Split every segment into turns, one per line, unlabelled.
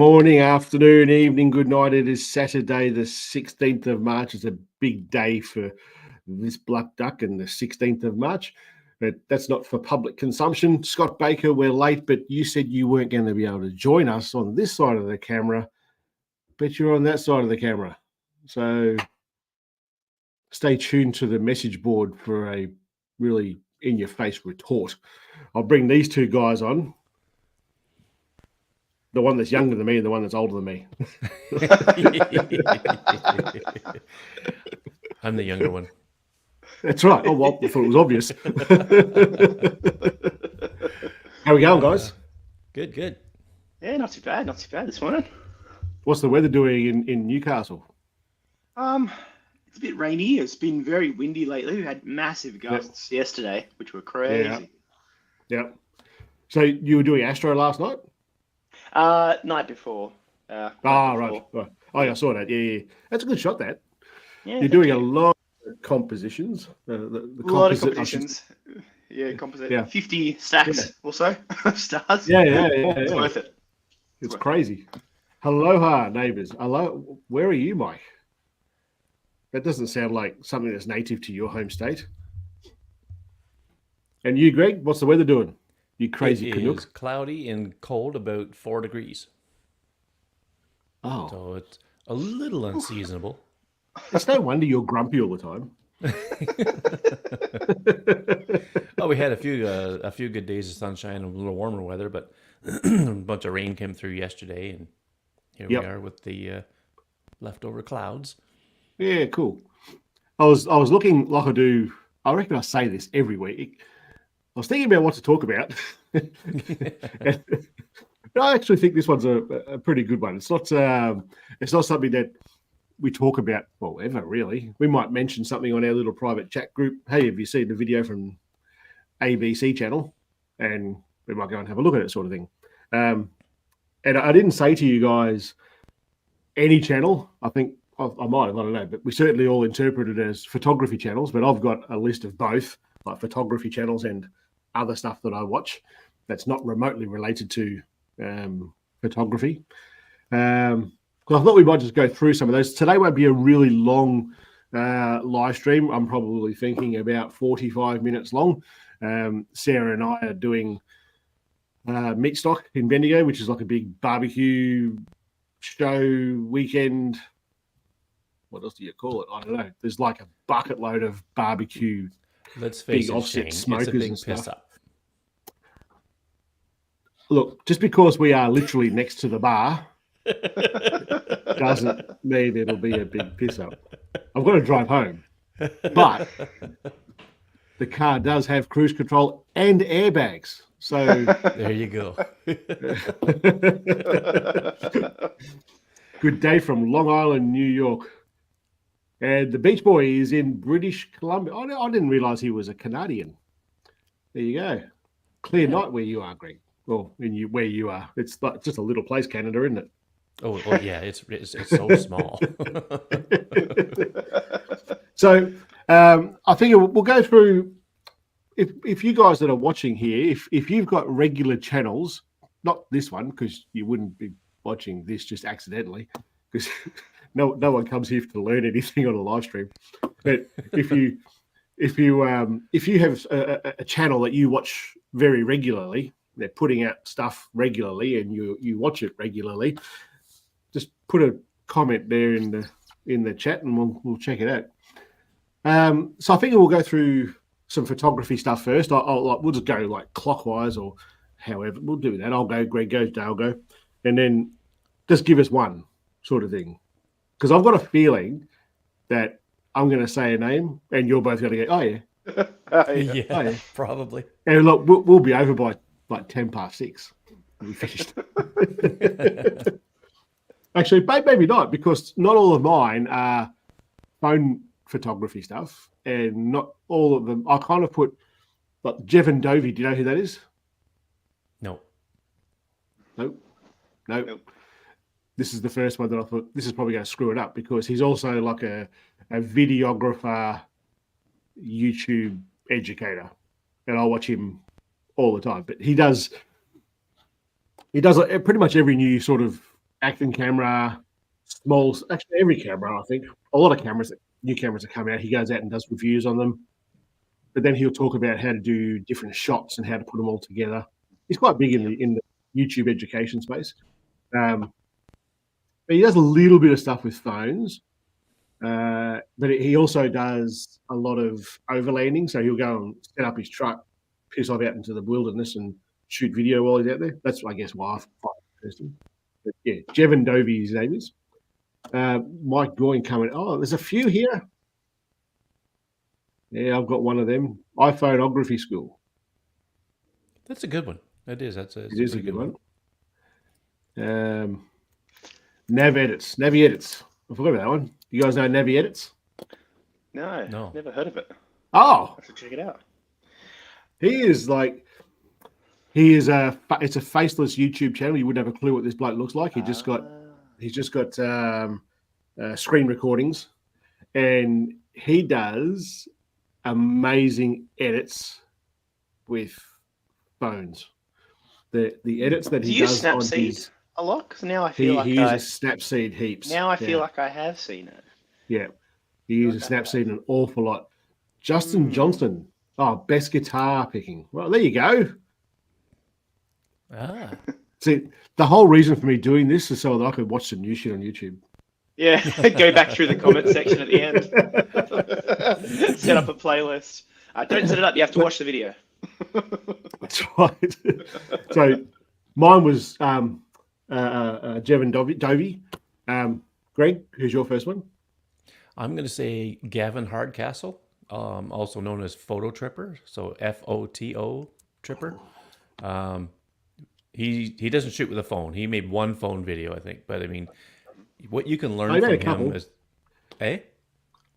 Morning, afternoon, evening, good night. It is Saturday, the 16th of March. It's a big day for this Black Duck and the 16th of March. But that's not for public consumption. Scott Baker, we're late, but you said you weren't going to be able to join us on this side of the camera, but you're on that side of the camera. So stay tuned to the message board for a really in-your-face retort. I'll bring these two guys on. The one that's younger than me and the one that's older than me.
I'm the younger one.
That's right. Oh, well, I thought it was obvious. How we going, guys?
Good.
Yeah, not too bad this morning.
What's the weather doing in Newcastle?
It's a bit rainy. It's been very windy lately. We had massive gusts yesterday, which were crazy.
Yeah. So you were doing Astro last night?
Night before.
Right. Oh, yeah, I saw that. Yeah. That's a good shot, that.
Yeah,
You're doing a lot of compositions.
A lot of competitions. Yeah, composite.
Yeah.
50 stacks or so of stars.
Yeah.
It's worth it.
It's crazy. Aloha, neighbours. Hello. Where are you, Mike? That doesn't sound like something that's native to your home state. And you, Greg, what's the weather doing? You crazy Canuck.
It's cloudy and cold, about 4 degrees.
Oh.
So it's a little unseasonable.
It's no wonder you're grumpy all the time.
Oh, we had a few good days of sunshine and a little warmer weather, but a bunch of rain came through yesterday, and here we are with the leftover clouds.
Yeah, cool. I was looking like I do. I reckon I say this every week. I was thinking about what to talk about. I actually think this one's a pretty good one. It's not something that we talk about, well, ever really. We might mention something on our little private chat group. Hey, have you seen the video from ABC channel? And we might go and have a look at it, sort of thing. And I didn't say to you guys any channel. I think I might have, I don't know, but we certainly all interpret it as photography channels. But I've got a list of both, like photography channels and other stuff that I watch that's not remotely related to photography. I thought we might just go through some of those. Today won't be a really long live stream. I'm probably thinking about 45 minutes long. Sarah and I are doing Meat Stock in Bendigo, which is like a big barbecue show weekend. What else do you call it? I don't know. There's like a bucket load of barbecue.
Let's face
big
it,
offset
Shane,
smokers
it's a big
and stuff.
piss up.
Look, just because we are literally next to the bar doesn't mean it'll be a big piss up. I've got to drive home, but the car does have cruise control and airbags. So
there you go.
Good day from Long Island, New York. And the Beach Boy is in British Columbia. I didn't realize he was a Canadian. There you go. Clear night where you are, Greg. Well, where you are. It's like just a little place, Canada, isn't it?
Oh yeah, it's so small.
So I think we'll go through. If you guys that are watching here, if you've got regular channels, not this one because you wouldn't be watching this just accidentally, because no one comes here to learn anything on a live stream. But if you have a channel that you watch very regularly, they're putting out stuff regularly, and you watch it regularly, just put a comment there in the chat, and we'll check it out. So I think we'll go through some photography stuff first. We'll just go like clockwise or however. We'll do that. I'll go, Greg goes, Dale go, and then just give us one sort of thing, because I've got a feeling that I'm going to say a name, and you're both going to go, oh yeah,
yeah, probably.
And look, we'll be over by like 6:10. We'll be finished. Actually, maybe not, because not all of mine are phone photography stuff, and not all of them. I kind of put like Jevon Dovey. Do you know who that is?
No.
Nope. This is the first one that I thought this is probably going to screw it up, because he's also like a videographer, YouTube educator, and I watch him all the time. But he does pretty much every new sort of action camera, smalls. Actually, every camera, I think. A lot of cameras, new cameras that come out, he goes out and does reviews on them. But then he'll talk about how to do different shots and how to put them all together. He's quite big in the YouTube education space. But he does a little bit of stuff with phones. But he also does a lot of overlanding. So he'll go and set up his truck, piss off out into the wilderness and shoot video while he's out there. That's, I guess, why I find it interesting. But yeah, Jevon Dovey, his name is. Mike Goyne coming. Oh, there's a few here. Yeah, I've got one of them. iPhoneography School.
That's a good one. It is. It
is a good one. Nav Edits. Navi Edits. I forgot about that one. You guys know Navi Edits?
No. Never heard of it.
Oh.
I should check it out.
It's a faceless YouTube channel. You wouldn't have a clue what this bloke looks like. He's just got screen recordings, and he does amazing edits with phones. The edits that he does on his
a lot, because now I feel
he uses Snapseed heaps.
Now I feel like I have seen it.
Yeah, he uses Snapseed an awful lot. Justin Johnston, best guitar picking. Well, there you go. See, the whole reason for me doing this is so that I could watch some new shit on YouTube.
Yeah, go back through the comment section at the end. Set up a playlist. Don't set it up. You have to watch the video.
That's right. So mine was Jevon Dovey. Greg, who's your first one?
I'm going to say Gavin Hardcastle, also known as Photo Tripper. So FOTO Tripper. He doesn't shoot with a phone. He made one phone video, I think. But I mean, what you can learn from him is,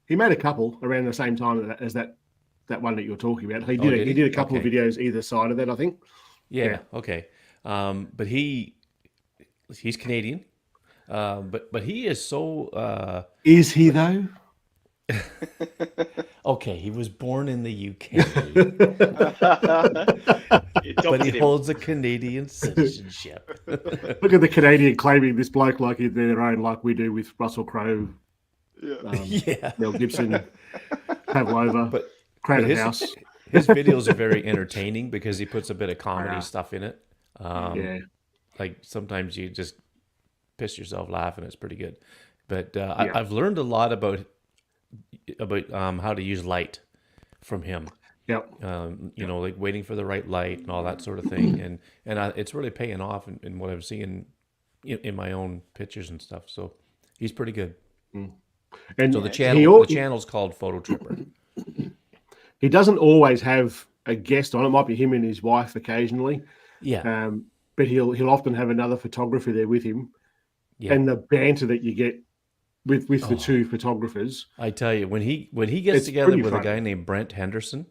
he made a couple around the same time as that one that you're talking about. He did a couple of videos either side of that, I think.
Yeah. Okay. But he's Canadian. But he is so.
Is he though?
Okay, he was born in the UK, but he holds a Canadian citizenship.
Look at the Canadian claiming this bloke like they're their own, like we do with Russell Crowe, Mel Gibson, Pavlova,
but
Crowded House.
His videos are very entertaining because he puts a bit of comedy stuff in it. Like sometimes you just piss yourself laughing. It's pretty good. But I've learned a lot about how to use light from him.
Yep.
Like waiting for the right light and all that sort of thing. And it's really paying off in what I'm seeing in my own pictures and stuff. So he's pretty good. And so the channel's called Photo Tripper.
He doesn't always have a guest on. It might be him and his wife occasionally.
Yeah.
But he'll often have another photographer there with him. Yeah. And the banter that you get with the two photographers.
I tell you, when he gets together with a guy named Brent Henderson,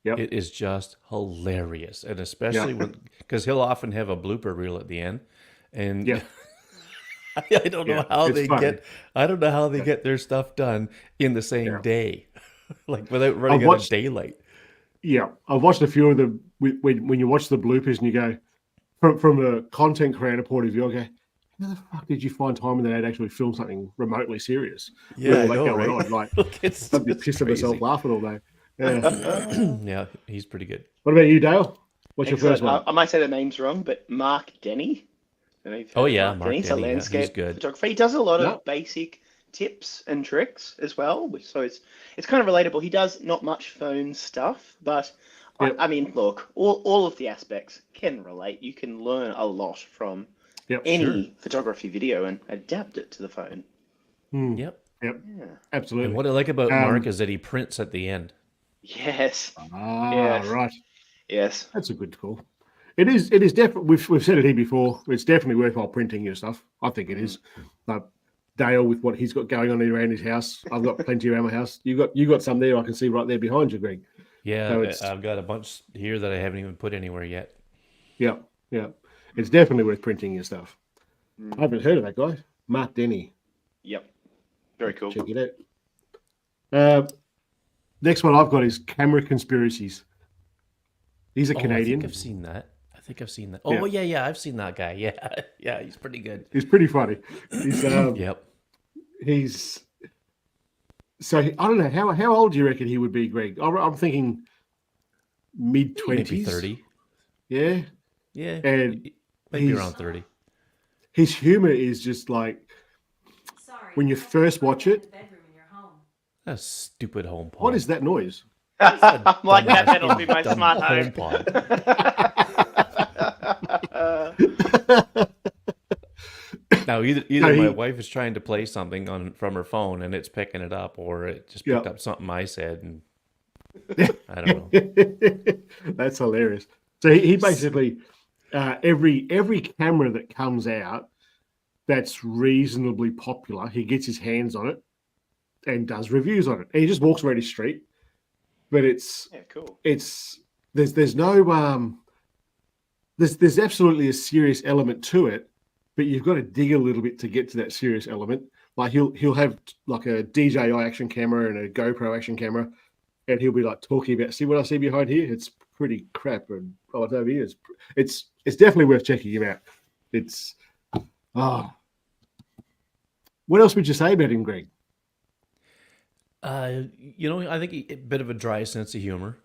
it is just hilarious. And especially because he'll often have a blooper reel at the end. And I don't know how they get their stuff done in the same day, like without running out of daylight.
Yeah, I've watched a few of them. When you watch the bloopers and you go from a content creator point of view, I go, how the fuck did you find time in the day to actually film something remotely serious?
Yeah, I know, right?
On? Like, I'd be pissing myself laughing all day. Yeah.
Yeah, he's pretty good.
What about you, Dale? What's your first one?
I might say the name's wrong, but Mark Denny.
Mark Denny. He's
a landscape
he's good.
photographer. He does a lot of basic tips and tricks as well, so it's kind of relatable. He does not much phone stuff, but I mean, look, all of the aspects can relate. You can learn a lot from any photography video and adapt it to the phone.
Yep.
Yeah. Absolutely.
And what I like about Mark is that he prints at the end.
Yes.
Right.
Yes.
That's a good call. It is definitely. We've said it here before. It's definitely worthwhile printing your stuff. I think it is. Dale, with what he's got going on around his house, I've got plenty around my house. You got some there. I can see right there behind you, Greg.
Yeah, so I've got a bunch here that I haven't even put anywhere yet. Yeah.
It's definitely worth printing your stuff. I haven't heard of that guy, Mark Denny.
Yep. Very cool.
Check it out. Next one I've got is Camera Conspiracies. He's a Canadian.
I think I've seen that. think I've seen that. Oh yeah, I've seen that guy. Yeah, yeah, he's pretty good.
He's pretty funny. He's
Yep.
He's so I don't know how old do you reckon he would be, Greg? I'm thinking mid-20s,
maybe 30.
Yeah,
Yeah,
and
maybe around 30.
His humor is just like when you first watch it.
A stupid home pod.
What is that noise?
I'm like, that'll be my smart home
pod. Now, either my wife is trying to play something from her phone and it's picking it up, or it just picked up something I said, and I don't know.
That's hilarious. So he basically every camera that comes out that's reasonably popular, he gets his hands on it and does reviews on it. And he just walks around his street. But it's
cool.
There's no there's absolutely a serious element to it, but you've got to dig a little bit to get to that serious element. Like he'll have like a DJI action camera and a GoPro action camera, and he'll be like talking about, see what I see behind here? It's pretty crap, and it's over here. It's definitely worth checking him out. It's what else would you say about him, Greg?
I think a bit of a dry sense of humor.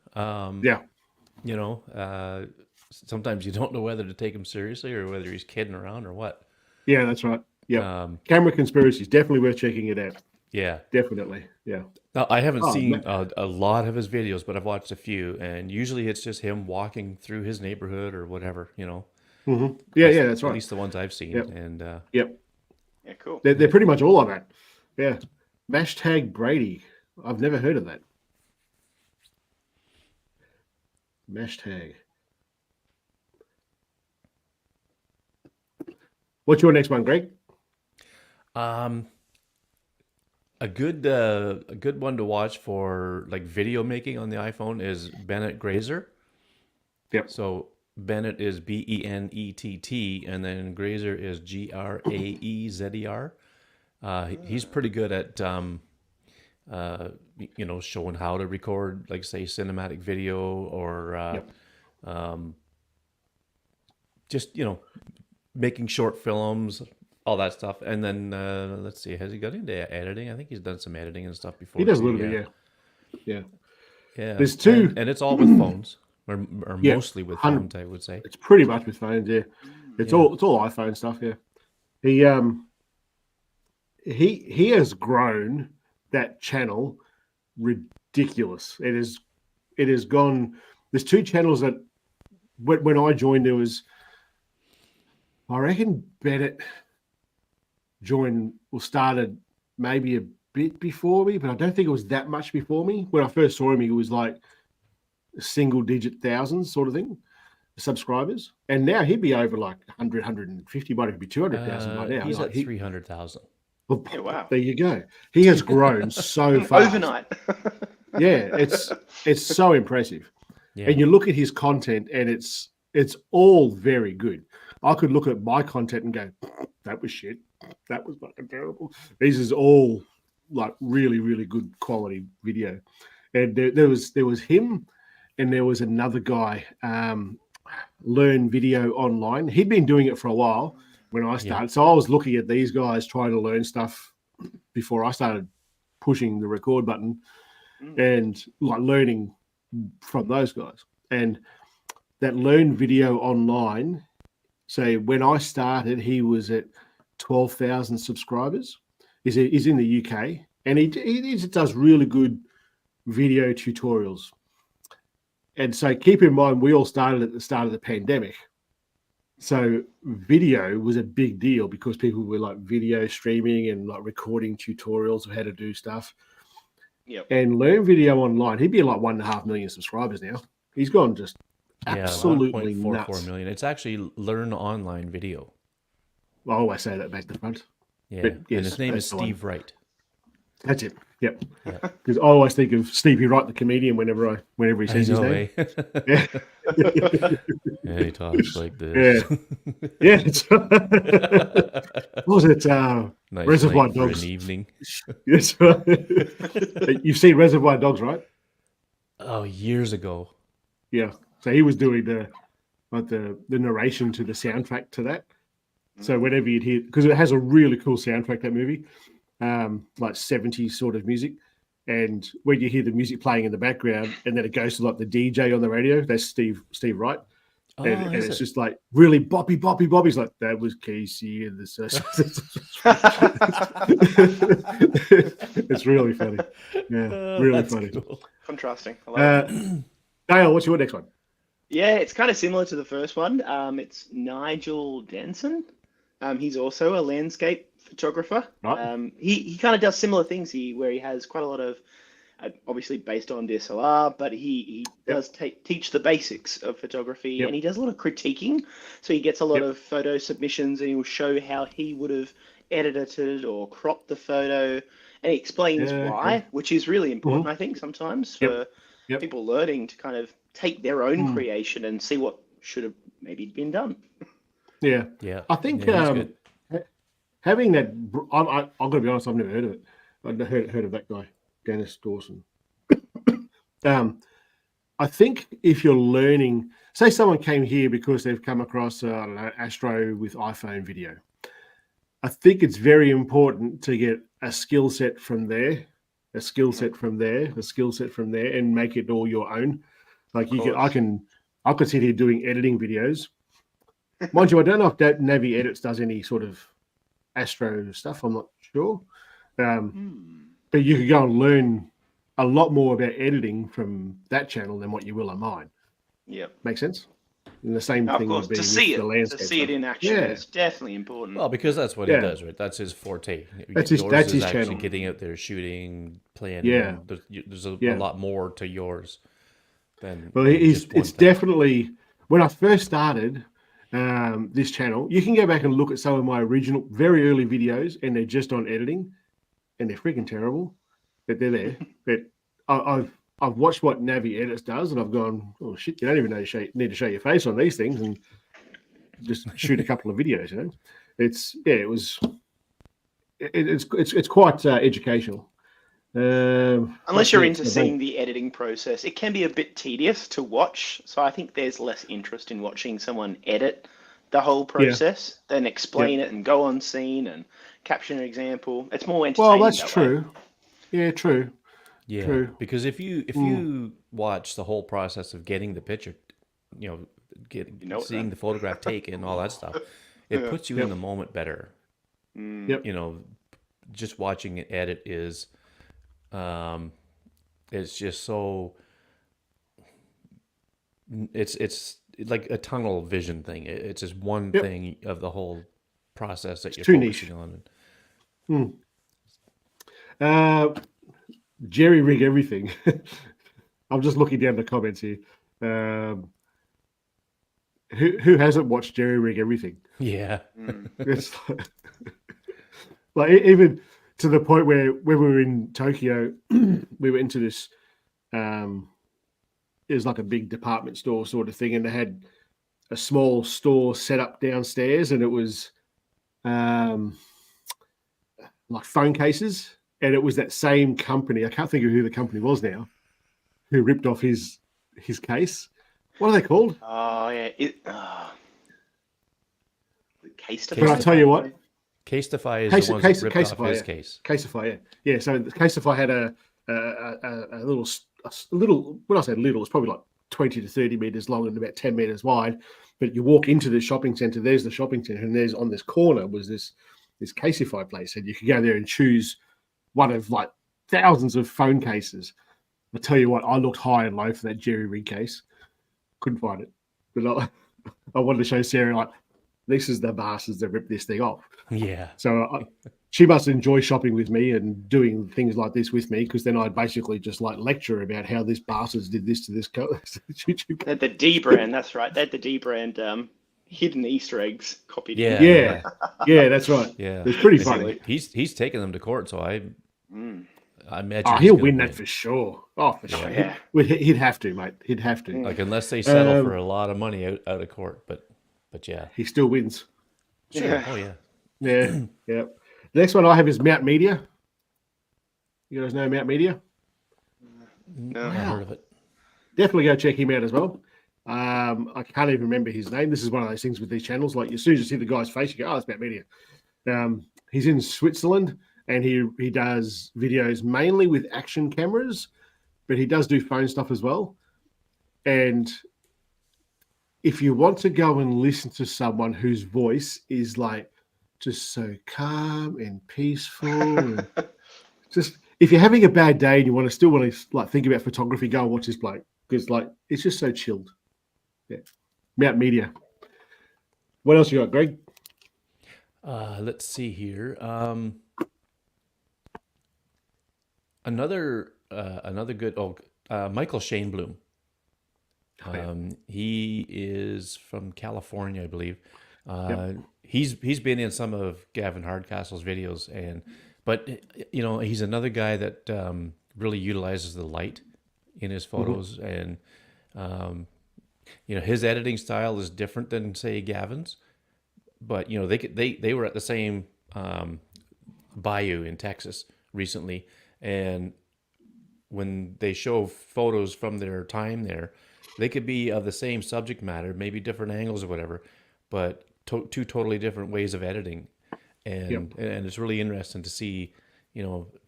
Sometimes you don't know whether to take him seriously or whether he's kidding around or what.
Yeah, that's right. Yeah. Camera Conspiracies, definitely worth checking it out.
Yeah.
Definitely. Yeah.
Now, I haven't seen a lot of his videos, but I've watched a few, and usually it's just him walking through his neighborhood or whatever,
Mm-hmm. Yeah, that's right.
At least the ones I've seen.
Yep.
And
Yep.
Yeah, cool.
They're pretty much all of that. Yeah. Hashtag Brady. I've never heard of that. Hashtag. What's your next one, Greg?
A good one to watch for like video making on the iPhone is Bennett Grazer.
Yep.
So Bennett is Bennett, and then Grazer is Graezer. He's pretty good at showing how to record, like say cinematic video or just making short films, all that stuff. And then let's see, has he got into editing? I think he's done some editing and stuff before.
He does a little bit, yeah.
There's
two,
and it's all with phones, or mostly with phones, I would say.
It's pretty much with phones, yeah. It's all iPhone stuff, yeah. He has grown that channel ridiculous. It has gone. There's two channels that when I joined, there was, I reckon Bennett started maybe a bit before me, but I don't think it was that much before me. When I first saw him, he was like single digit thousands sort of thing, subscribers. And now he'd be over like 100, 150, might even be 200,000 by now.
He's at 300,000.
Well,
yeah, wow.
There you go. He has grown so fast.
Overnight.
Yeah, it's so impressive.
Yeah.
And you look at his content and it's all very good. I could look at my content and go, that was shit. That was fucking terrible. This is all like really, really good quality video. And there was him and there was another guy, Learn Video Online. He'd been doing it for a while when I started. Yeah. So I was looking at these guys trying to learn stuff before I started pushing the record button and like learning from those guys. And that Learn Video Online, so when I started, he was at 12,000 subscribers. He's in the UK, and he does really good video tutorials. And so keep in mind, we all started at the start of the pandemic. So video was a big deal because people were like video streaming and like recording tutorials of how to do stuff.
Yep.
And Learn Video Online, he'd be like 1.5 million subscribers now. He's gone just absolutely nuts.
1.44 million. It's actually Learn Online Video.
I always say that back to front.
Yeah, yes, and his name is Steve Wright.
That's it. Yep. Because I always think of Stevie Wright, the comedian, whenever he says his name.
Yeah. Yeah, he talks like this.
Yeah. What was it?
Nice
Reservoir Dogs.
For an evening.
Yes. You've seen Reservoir Dogs, right?
Oh, years ago.
Yeah. So he was doing like the narration to the soundtrack to that. So whenever you'd hear, because it has a really cool soundtrack, that movie, like 70s sort of music. And when you hear the music playing in the background and then it goes to like the DJ on the radio, that's Steve Wright. And it's just like really boppy. He's like, that was Casey and the It's really funny. Yeah, really funny.
Cool. Contrasting. I like it.
Dale, what's your next one?
Yeah, it's kind of similar to the first one. It's Nigel Denson. He's also a landscape photographer.
Right.
He kind of does similar things where he has quite a lot of, obviously based on DSLR, but he does teach the basics of photography, and he does a lot of critiquing. So he gets a lot of photo submissions, and he will show how he would have edited or cropped the photo, and he explains why, which is really important, I think, sometimes for people learning to kind of take their own creation and see what should have maybe been done.
Yeah. I think having that, I've got to be honest, I've never heard of it. I've heard of that guy, Dennis Dawson. I think if you're learning, say someone came here because they've come across, I don't know, Astro with iPhone video. I think it's very important to get a skill set from there, and make it all your own. Like I could sit here doing editing videos. Mind you, I don't know if Navi Edits does any sort of Astro stuff. I'm not sure. But you could go and learn a lot more about editing from that channel than what you will on mine.
Yeah.
Make sense? And the same thing would be
to see
it
in action is definitely important.
Well, because that's what he does, right? That's his forte.
That's his
actually
channel.
Getting out there, shooting, playing.
Yeah.
There's a lot more to yours than.
Well, it's definitely, when I first started this channel, you can go back and look at some of my original, very early videos, and they're just on editing, and they're freaking terrible, but they're there. But I've watched what Navi Edits does, and I've gone, oh shit, you don't even need to show your face on these things, and just shoot a couple of videos. You know, it's quite educational.
Unless you're into seeing the editing process, it can be a bit tedious to watch. So I think there's less interest in watching someone edit the whole process than explain it and go on scene and capture an example. It's more entertaining.
Well, that's true. Yeah, true.
Yeah,
true.
Because if you watch the whole process of getting the picture, seeing the photograph taken and all that stuff, it puts you in the moment better.
Yep.
You know, just watching it edit is, it's just so. It's like a tunnel vision thing. It's just one thing of the whole process that you're focusing
on. Jerry rig everything. I'm just looking down the comments here. Who hasn't watched Jerry rig everything?
Yeah.
It's like even to the point where when we were in Tokyo, we were into this. It was like a big department store sort of thing, and they had a small store set up downstairs, and it was like phone cases. And it was that same company. I can't think of who the company was now, who ripped off his case. What are they called?
Oh yeah, Casetify.
But I tell you what,
Casetify is the one that ripped off his case.
Casetify, yeah. So Casetify had a little. When I say little, it's probably like 20 to 30 meters long and about 10 meters wide. But you walk into the shopping center. There's the shopping center, and there's on this corner was this Casetify place, and you could go there and choose one of like thousands of phone cases. I tell you what, I looked high and low for that Jerry rig case. Couldn't find it. But I wanted to show Sarah, like, this is the bastards that ripped this thing off.
Yeah.
So she must enjoy shopping with me and doing things like this with me, because then I'd basically just like lecture about how this bastards did this to this YouTube.
They had the D brand, that's right. They had the D brand hidden Easter eggs copied.
Yeah, that's right.
Yeah.
It's pretty funny.
He's taking them to court, so I imagine
he'll win that for sure. Oh, for sure.
Yeah.
He'd have to, mate. He'd have to.
Like, unless they settle for a lot of money out of court, but yeah,
he still wins.
Sure.
Yeah.
Oh yeah.
Yeah. The next one I have is Mount Media. You guys know Mount Media?
No.
I heard of it.
Definitely go check him out as well. I can't even remember his name. This is one of those things with these channels. Like as soon as you see the guy's face, you go, "Oh, it's about media." He's in Switzerland, and he does videos mainly with action cameras, but he does do phone stuff as well. And if you want to go and listen to someone whose voice is like just so calm and peaceful, and just if you're having a bad day and you want to like think about photography, go and watch this bloke because like it's just so chilled. Yeah, Mount Media. What else you got, Greg?
Let's see here. Another good. Michael Shaneblum. He is from California, I believe. He's been in some of Gavin Hardcastle's videos, but he's another guy that really utilizes the light in his photos, and his editing style is different than say Gavin's. But they were at the same bayou in Texas recently, and when they show photos from their time there, they could be of the same subject matter, maybe different angles or whatever, but two totally different ways of editing, and it's really interesting to see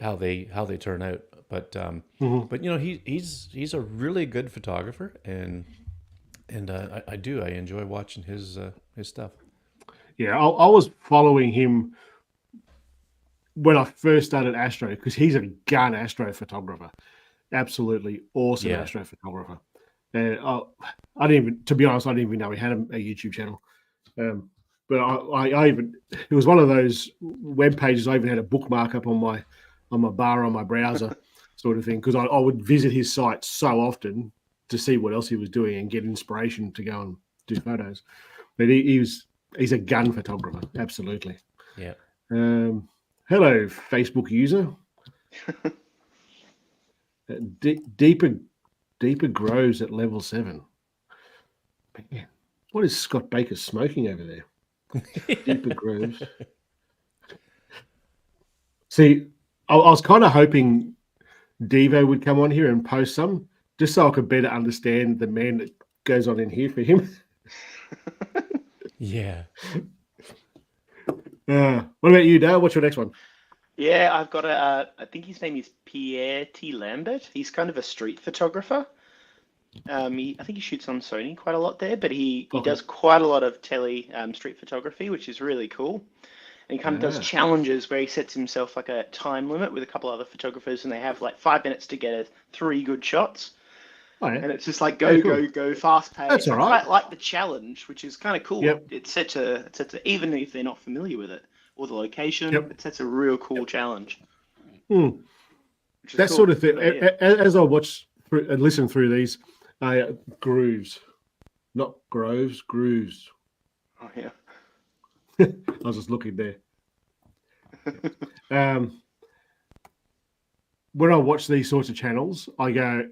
how they turn out. But he's a really good photographer, and I enjoy watching his stuff.
Yeah, I was following him when I first started astro because he's a gun astro photographer, absolutely awesome astro photographer. And I didn't even, to be honest, I didn't even know he had a YouTube channel. But I even, it was one of those web pages I even had a bookmark up on my bar on my browser sort of thing because I would visit his site so often to see what else he was doing and get inspiration to go and do photos. But he's a gun photographer, absolutely.
Yeah.
Hello, Facebook user. Deeper grows at level 7. Man, what is Scott Baker smoking over there? Deeper grows. See, I was kind of hoping Devo would come on here and post some, just so I could better understand the man that goes on in here for him.
Yeah.
What about you, Dale? What's your next one?
Yeah, I've got I think his name is Pierre T. Lambert. He's kind of a street photographer. I think he shoots on Sony quite a lot there, but he does quite a lot of street photography, which is really cool. And he kind of does challenges where he sets himself like a time limit with a couple other photographers, and they have like 5 minutes to get 3 good shots. Oh, yeah. And it's just like go, fast pace.
That's all right.
I quite like the challenge, which is kind of cool.
Yep.
It sets even if they're not familiar with it or the location, it sets a real cool challenge.
That cool. Sort of thing. As I watch and listen through these grooves, not groves, grooves.
Oh yeah.
I was just looking there. When I watch these sorts of channels, I go,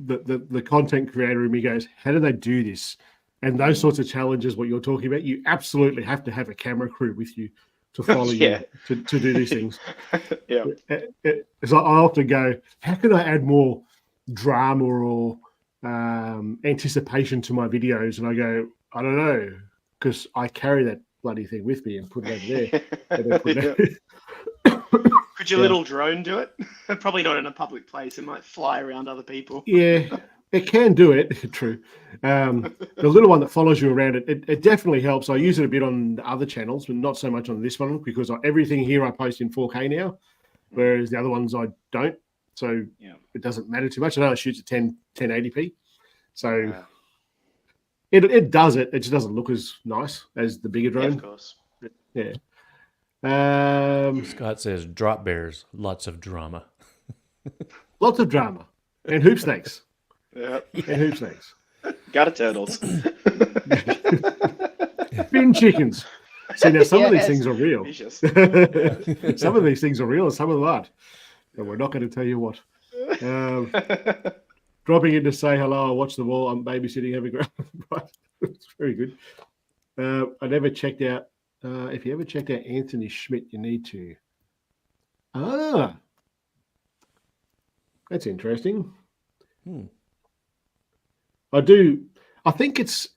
the content creator in me goes, how do they do this? And those sorts of challenges, what you're talking about, you absolutely have to have a camera crew with you to follow you to do these things.
Yeah.
It's like I often go, how can I add more drama or anticipation to my videos? And I go, I don't know, because I carry that bloody thing with me and put it over there.
Could your little drone do it? Probably not in a public place. It might fly around other people.
Yeah, it can do it. True. The little one that follows you around, it definitely helps. I use it a bit on the other channels, but not so much on this one because everything here I post in 4K now, whereas the other ones I don't. So it doesn't matter too much. I know it shoots at 1080p. So it does it. It just doesn't look as nice as the bigger drone.
Yeah, of course.
Yeah.
Scott says drop bears, lots of drama.
Lots of drama. And hoop snakes.
Yeah.
And hoop snakes.
Got it, turtles.
Bin chickens. See, now some of these things are real. Some of these things are real and some of them aren't. And we're not going to tell you what. Dropping in to say hello, I watch them all. I'm babysitting every ground. Right. It's very good. I never checked out. If you ever checked out Anthony Schmidt, you need to. That's interesting. I do I think it's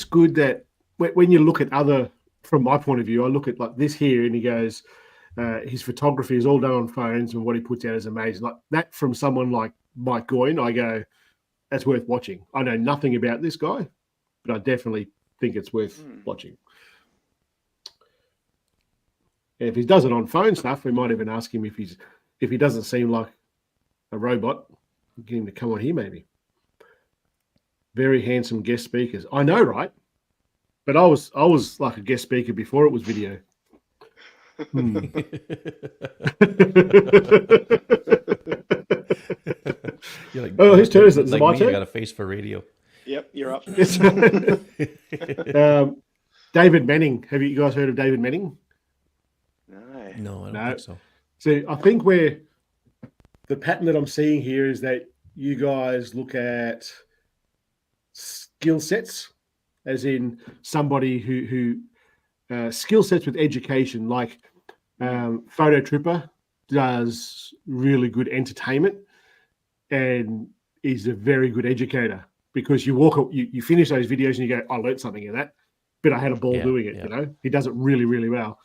good that when you look at other, from my point of view, I look at like this here, and he goes, his photography is all done on phones, and what he puts out is amazing. Like that from someone like Mike Goyne, I go, that's worth watching. I know nothing about this guy, but I definitely think it's worth watching. And if he does it on phone stuff, we might even ask him if he doesn't seem like a robot, get him to come on here maybe. Very handsome guest speakers. I know, right? But I was like a guest speaker before it was video.
You're like,
oh, whose turn is it?
Like
my
me,
turn?
I got a face for radio.
Yep, you're up.
David Manning. Have you guys heard of David Manning?
No, I don't think so.
So I think where the pattern that I'm seeing here is that you guys look at skill sets, as in somebody who skill sets with education, like Photo Tripper does really good entertainment and is a very good educator, because you finish those videos and you go, I learned something in that, but I had a ball doing it. You know, he does it really, really well.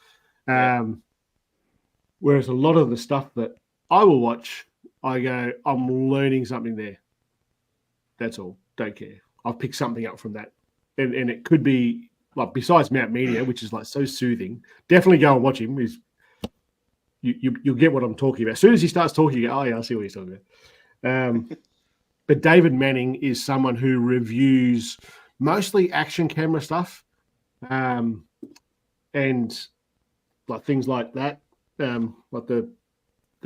Whereas a lot of the stuff that I will watch, I go, I'm learning something there. That's all. Don't care. I'll pick something up from that. And it could be, like, besides Mount Media, which is like so soothing, definitely go and watch him. You'll get what I'm talking about. As soon as he starts talking, you go, oh yeah, I see what he's talking about. But David Manning is someone who reviews mostly action camera stuff, and like things like that, like the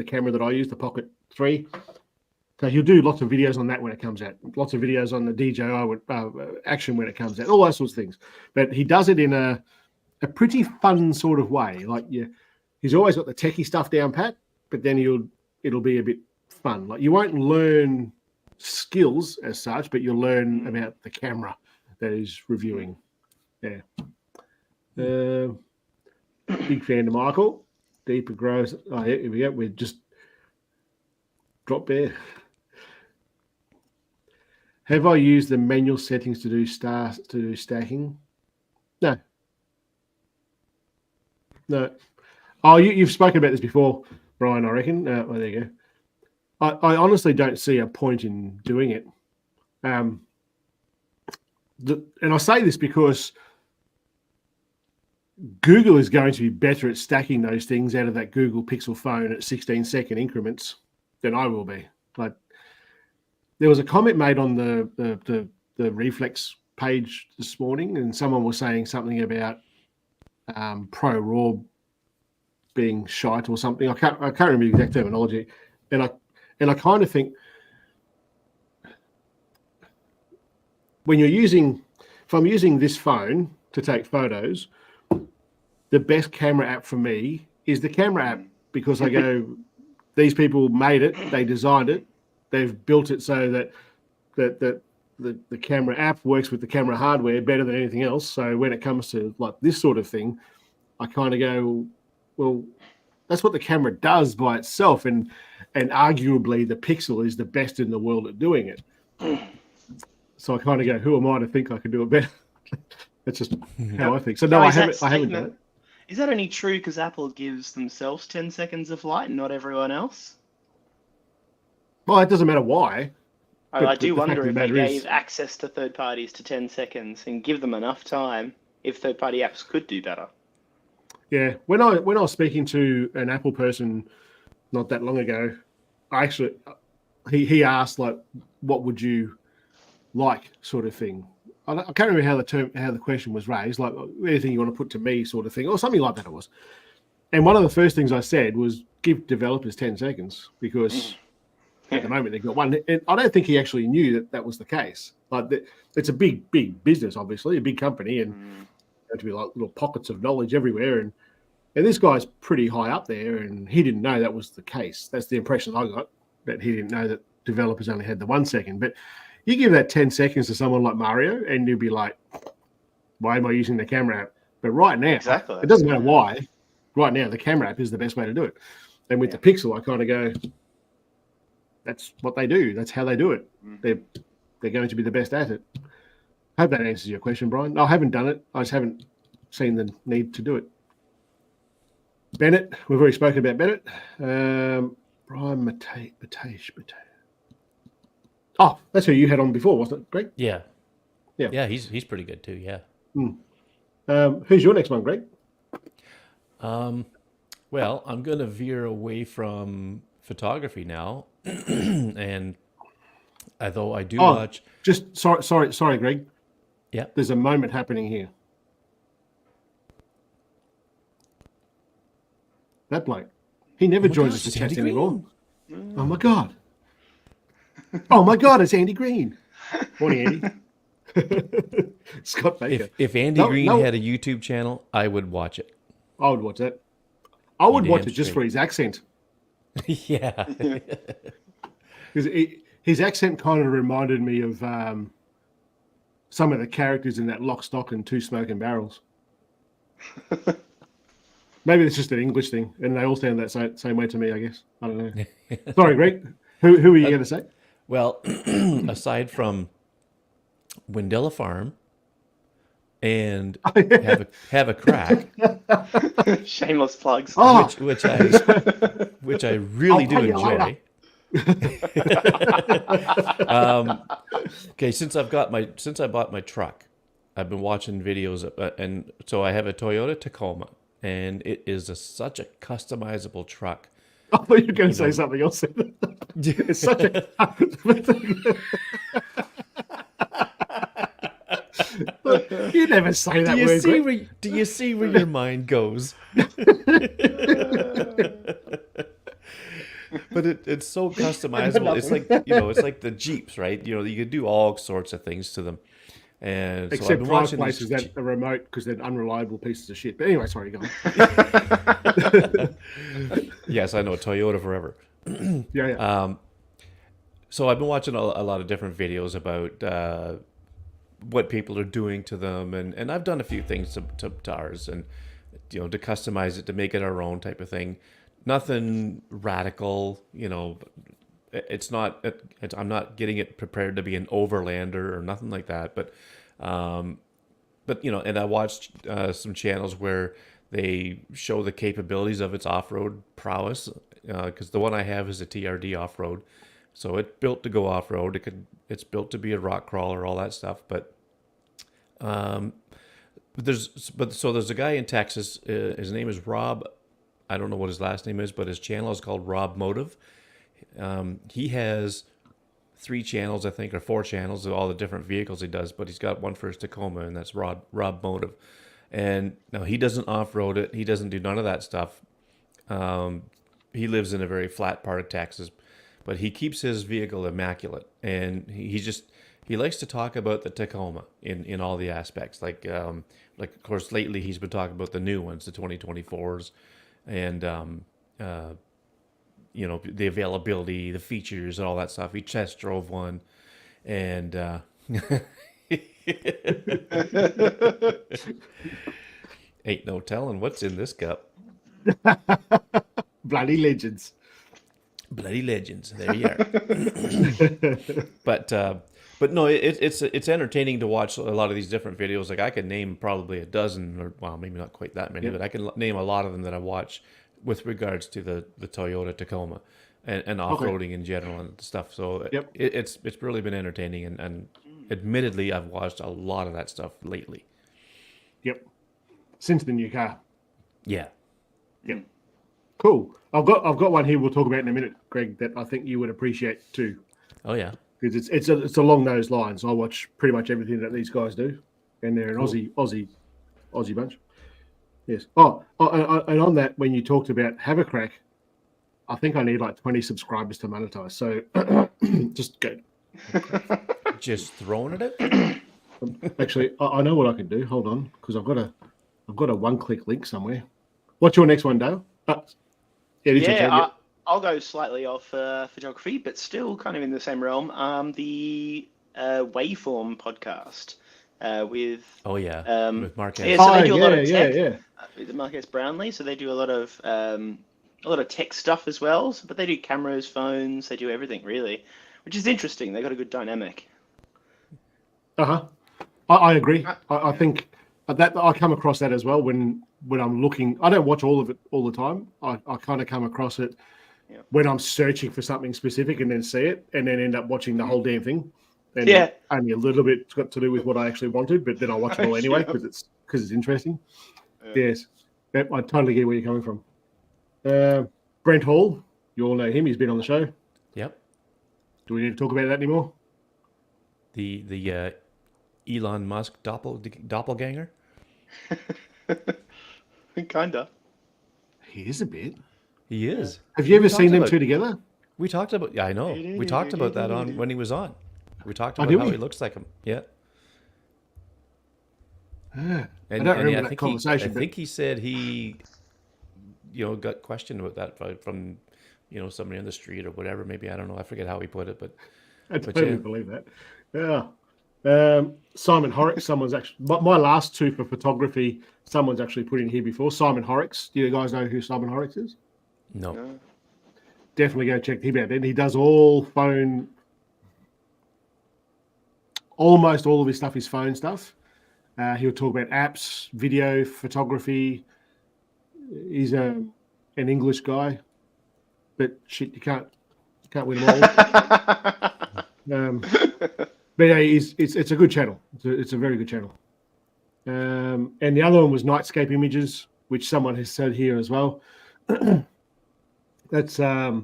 camera that I use, the Pocket 3. So he'll do lots of videos on that when it comes out, lots of videos on the DJI action when it comes out, all those sorts of things. But he does it in a pretty fun sort of way. Like, he's always got the techie stuff down pat, but then it'll be a bit fun. Like, you won't learn skills as such, but you'll learn about the camera that he's reviewing. Yeah. Big fan of Michael. Deeper grows. Oh, yeah, here we go. We're just dropped there. Have I used the manual settings to do stacking? No. Oh, you've spoken about this before, Brian, I reckon. Well, there you go. I honestly don't see a point in doing it. And I say this because Google is going to be better at stacking those things out of that Google Pixel phone at 16-second increments than I will be. Like, there was a comment made on the Reflex page this morning, and someone was saying something about Pro Raw being shite or something. I can't remember the exact terminology, and I kind of think if I'm using this phone to take photos, the best camera app for me is the camera app, because I go, these people made it, they designed it, they've built it so that the camera app works with the camera hardware better than anything else. So when it comes to like this sort of thing, I kind of go, well, that's what the camera does by itself, and arguably the Pixel is the best in the world at doing it. So I kind of go, who am I to think I can do it better? That's just how I think. So no, I haven't done it.
Is that only true because Apple gives themselves 10 seconds of light and not everyone else?
Well, it doesn't matter why.
I do wonder if they gave access to third parties to 10 seconds and give them enough time, if third party apps could do better.
Yeah, when I was speaking to an Apple person not that long ago, he asked, like, what would you like, sort of thing. I can't remember how the question was raised, like anything you want to put to me, sort of thing, or something like that. It was. And one of the first things I said was give developers 10 seconds, because at the moment they've got one. And I don't think he actually knew that was the case. Like, it's a big business, obviously, a big company, and there to be like little pockets of knowledge everywhere. And this guy's pretty high up there, and he didn't know that was the case. That's the impression I got, that he didn't know that developers only had the 1 second. But you give that 10 seconds to someone like Mario, and you'll be like, why am I using the camera app? But right now, it doesn't matter why. Right now, the camera app is the best way to do it. And with the Pixel, I kind of go, that's what they do. That's how they do it. they're going to be the best at it. I hope that answers your question, Brian. I haven't done it. I just haven't seen the need to do it. Bennett, we've already spoken about Bennett. Brian Matesh. Oh, that's who you had on before, wasn't it, Greg?
Yeah. He's pretty good too. Yeah.
Who's your next one, Greg?
Well, I'm going to veer away from photography now, and although I do watch.
Just sorry, Greg.
Yeah.
There's a moment happening here. That bloke. He never joins us in chat anymore. Oh my god. Oh my god, it's Andy Green. Morning, Andy. Scott Baker.
If Andy Green had a YouTube channel, I would watch it.
I would watch that. I would watch it just for his accent.
Yeah.
Because his accent kind of reminded me of some of the characters in that Lock, Stock and Two Smoking Barrels. Maybe it's just an English thing, and they all sound that same way to me, I guess. I don't know. Sorry, Greg. Who are you going to say?
Well, aside from Wendella Farm and have a crack,
shameless plugs,
which I really do enjoy. Okay, since I bought my truck, I've been watching videos, and so I have a Toyota Tacoma, and it is such a customizable truck.
I thought you were going to say something else. It's such a. You never say that word.
Do you see where your mind goes? But it's so customizable. It's like it's like the Jeeps, right? You can do all sorts of things to them. And
except
so I've been watching
places that are remote because they're unreliable pieces of shit. But anyway, sorry, go on.
Yes, I know, Toyota forever.
Yeah.
So I've been watching a lot of different videos about what people are doing to them, and I've done a few things to ours, and to customize it to make it our own type of thing. Nothing radical, It's not. I'm not getting it prepared to be an overlander or nothing like that. But and I watched some channels where they show the capabilities of its off-road prowess. Because the one I have is a TRD off-road, so it's built to go off-road. It's built to be a rock crawler, all that stuff. But there's a guy in Texas. His name is Rob. I don't know what his last name is, but his channel is called Rob Motive. He has 3 channels, I think, or 4 channels of all the different vehicles he does, but he's got one for his Tacoma, and that's Rob Motive. And now he doesn't off-road it. He doesn't do none of that stuff. He lives in a very flat part of Texas, but he keeps his vehicle immaculate, and he likes to talk about the Tacoma in all the aspects. Like of course lately he's been talking about the new ones, the 2024s, and the availability, the features, and all that stuff. He test drove one, and ain't no telling what's in this cup.
Bloody legends.
Bloody legends. There you are. But no, it's entertaining to watch a lot of these different videos. Like I can name probably a dozen, or well, maybe not quite that many, but I can name a lot of them that I watch with regards to the Toyota Tacoma and off-roading in general and stuff. So it's really been entertaining, and admittedly, I've watched a lot of that stuff lately.
Yep. Since the new car.
Yeah.
Yep. Cool. I've got one here we'll talk about in a minute, Greg, that I think you would appreciate too.
Oh yeah.
Because it's along those lines. I watch pretty much everything that these guys do, and they're an Aussie bunch. Yes. And on that, when you talked about Have a Crack, I think I need like 20 subscribers to monetize. So just go.
Just throwing it at.
Actually, I know what I can do. Hold on, because I've got a one-click link somewhere. What's your next one, Dale?
I'll go slightly off photography, but still kind of in the same realm. The Waveform podcast with
with Marquez.
Yeah, so they do a lot of tech. With Marquez Brownlee, so they do a lot of tech stuff as well. But they do cameras, phones, they do everything really, which is interesting. They got a good dynamic.
I agree. I think that I come across that as well when I'm looking. I don't watch all of it all the time. I kind of come across it when I'm searching for something specific and then see it and then end up watching the whole damn thing. And only a little bit's got to do with what I actually wanted, but then I watch it all anyway because it's interesting. Yes, I totally get where you're coming from. Brent Hall, you all know him. He's been on the show.
Yep.
Do we need to talk about that anymore?
The Elon Musk doppelganger?
Kinda.
He is a bit.
He is.
Have you ever seen them two together?
We talked about. Yeah, I know. We talked about that when he was on. We talked about how he looks like him. Yeah.
I don't remember that conversation.
I think he said he, got questioned about that from, somebody on the street or whatever. Maybe, I don't know. I forget how he put it, but
I totally believe that. Yeah. Simon Horrocks, someone's actually my last two for photography. Someone's actually put in here before. Simon Horrocks. Do you guys know who Simon Horrocks is?
No.
Definitely go check him out. Then he does all phone. Almost all of his stuff is phone stuff. He'll talk about apps, video, photography. He's an English guy, but shit, you can't win them all. But yeah, it's a good channel. It's a very good channel. And the other one was Nightscape Images, which someone has said here as well. That's I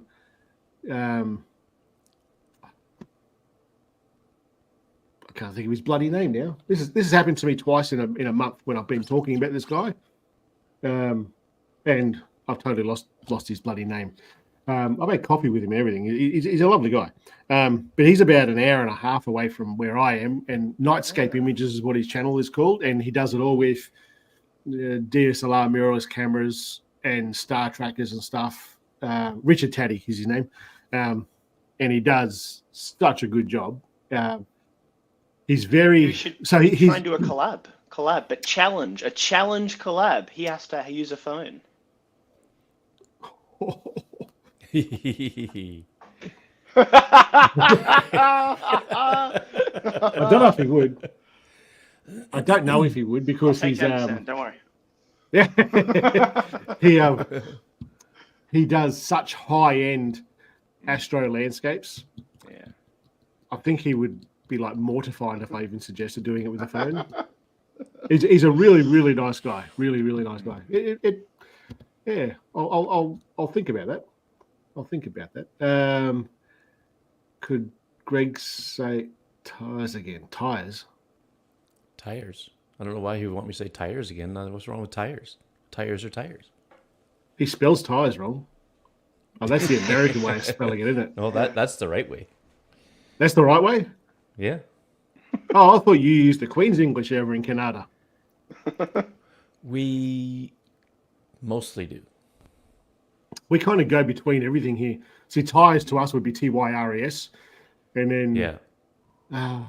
can't think of his bloody name now. This has happened to me twice in a month when I've been talking about this guy, and I've totally lost his bloody name. I made coffee with him and everything. He's a lovely guy, but he's about an hour and a half away from where I am. And Nightscape Images is what his channel is called, and he does it all with DSLR mirrorless cameras and star trackers and stuff. Richard Taddy is his name, and he does such a good job. He's very
he's trying to do a collab, but a challenge collab. He has to use a phone.
I don't know if he would. I don't know if he would because he's
don't worry.
Yeah, he does such high-end astro landscapes.
Yeah,
I think he would be like mortified if I even suggested doing it with a phone. He's a really, really nice guy. Really, really nice guy. Yeah, I'll think about that. Could Greg say tires again? Tires.
I don't know why he would want me to say tires again. What's wrong with tires? Tires are tires.
He spells tires wrong. Oh, that's the American way of spelling it, isn't it?
No, that's the right way.
That's the right way?
Yeah.
Oh, I thought you used the Queen's English over in Canada.
We mostly do.
We kind of go between everything here. See, tires to us would be TYRES. And then I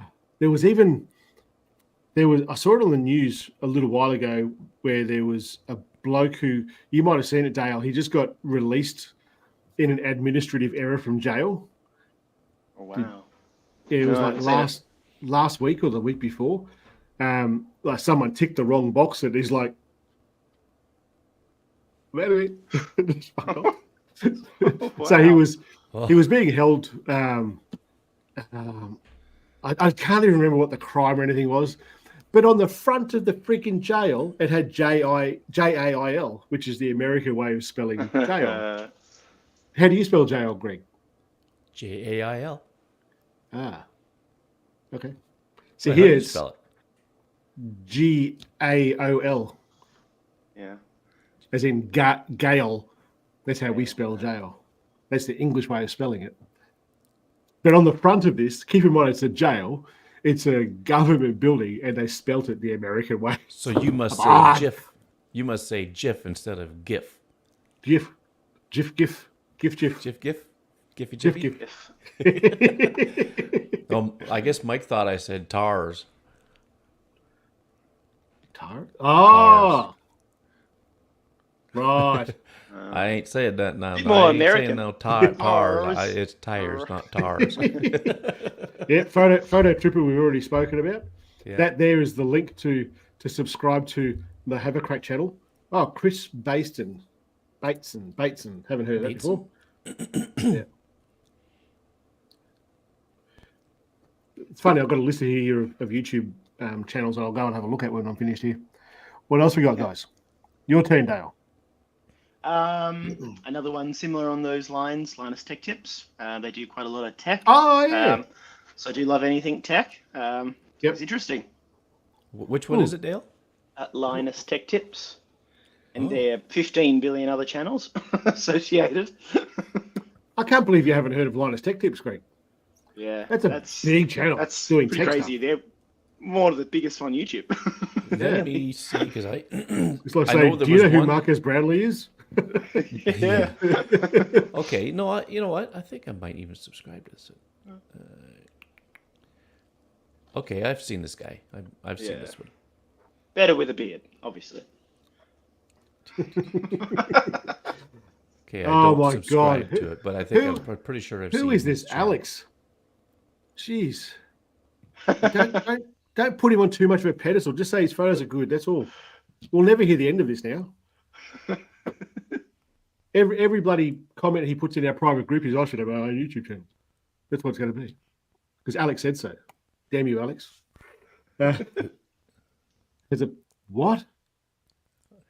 saw it on the news a little while ago where there was a bloke who, you might have seen it, Dale, he just got released in an administrative error from jail.
Oh, wow.
It was last week or the week before. Like someone ticked the wrong box and he's like, wow. So he was being held. I can't even remember what the crime or anything was, but on the front of the freaking jail, it had Jail, which is the American way of spelling jail. How do you spell jail, Greg?
JAIL.
Ah, okay. So here it's
spell it?
GAOL.
Yeah.
As in Gale. That's how we spell jail. That's the English way of spelling it. But on the front of this, keep in mind it's a jail. It's a government building, and they spelt it the American way.
So you must say GIF. You must say GIF instead of GIF.
GIF. GIF.
GIF GIF. Giffy
GIF
Jiffy.
GIF.
I guess Mike thought I said TARS.
TARS? Oh. Right.
I ain't saying that now.
More American.
Saying no tars. It's tires, not tars.
Yeah, photo tripper we've already spoken about.
Yeah.
That there is the link to subscribe to the Have a Crack channel. Oh, Chris Bateson. Haven't heard of that before. Yeah. It's funny, I've got a list here of YouTube channels that I'll go and have a look at when I'm finished here. What else we got, guys? Your turn, Dale.
Another one similar on those lines, Linus Tech Tips. They do quite a lot of tech.
Oh, yeah.
So I do love anything tech. It's interesting.
Which one is it, Dale?
Linus Tech Tips. And there are 15 billion other channels associated.
I can't believe you haven't heard of Linus Tech Tips, Greg.
Yeah.
That's a big channel.
That's
doing
pretty crazy. They're one of the biggest on YouTube.
Let me see, because
it's like saying, do you know who Marcus Bradley is?
Yeah.
Okay, no, you know what? I think I might even subscribe to this. Okay, I've seen this guy. I've seen this one.
Better with a beard, obviously.
Okay, I don't subscribe to it, but I think I'm pretty sure I've seen it.
Who is this, Alex? Jeez. Don't put him on too much of a pedestal. Just say his photos are good. That's all. We'll never hear the end of this now. Every bloody comment he puts in our private group is, I should have our own YouTube channel. That's what it's going to be. Because Alex said so. Damn you, Alex. There's a what?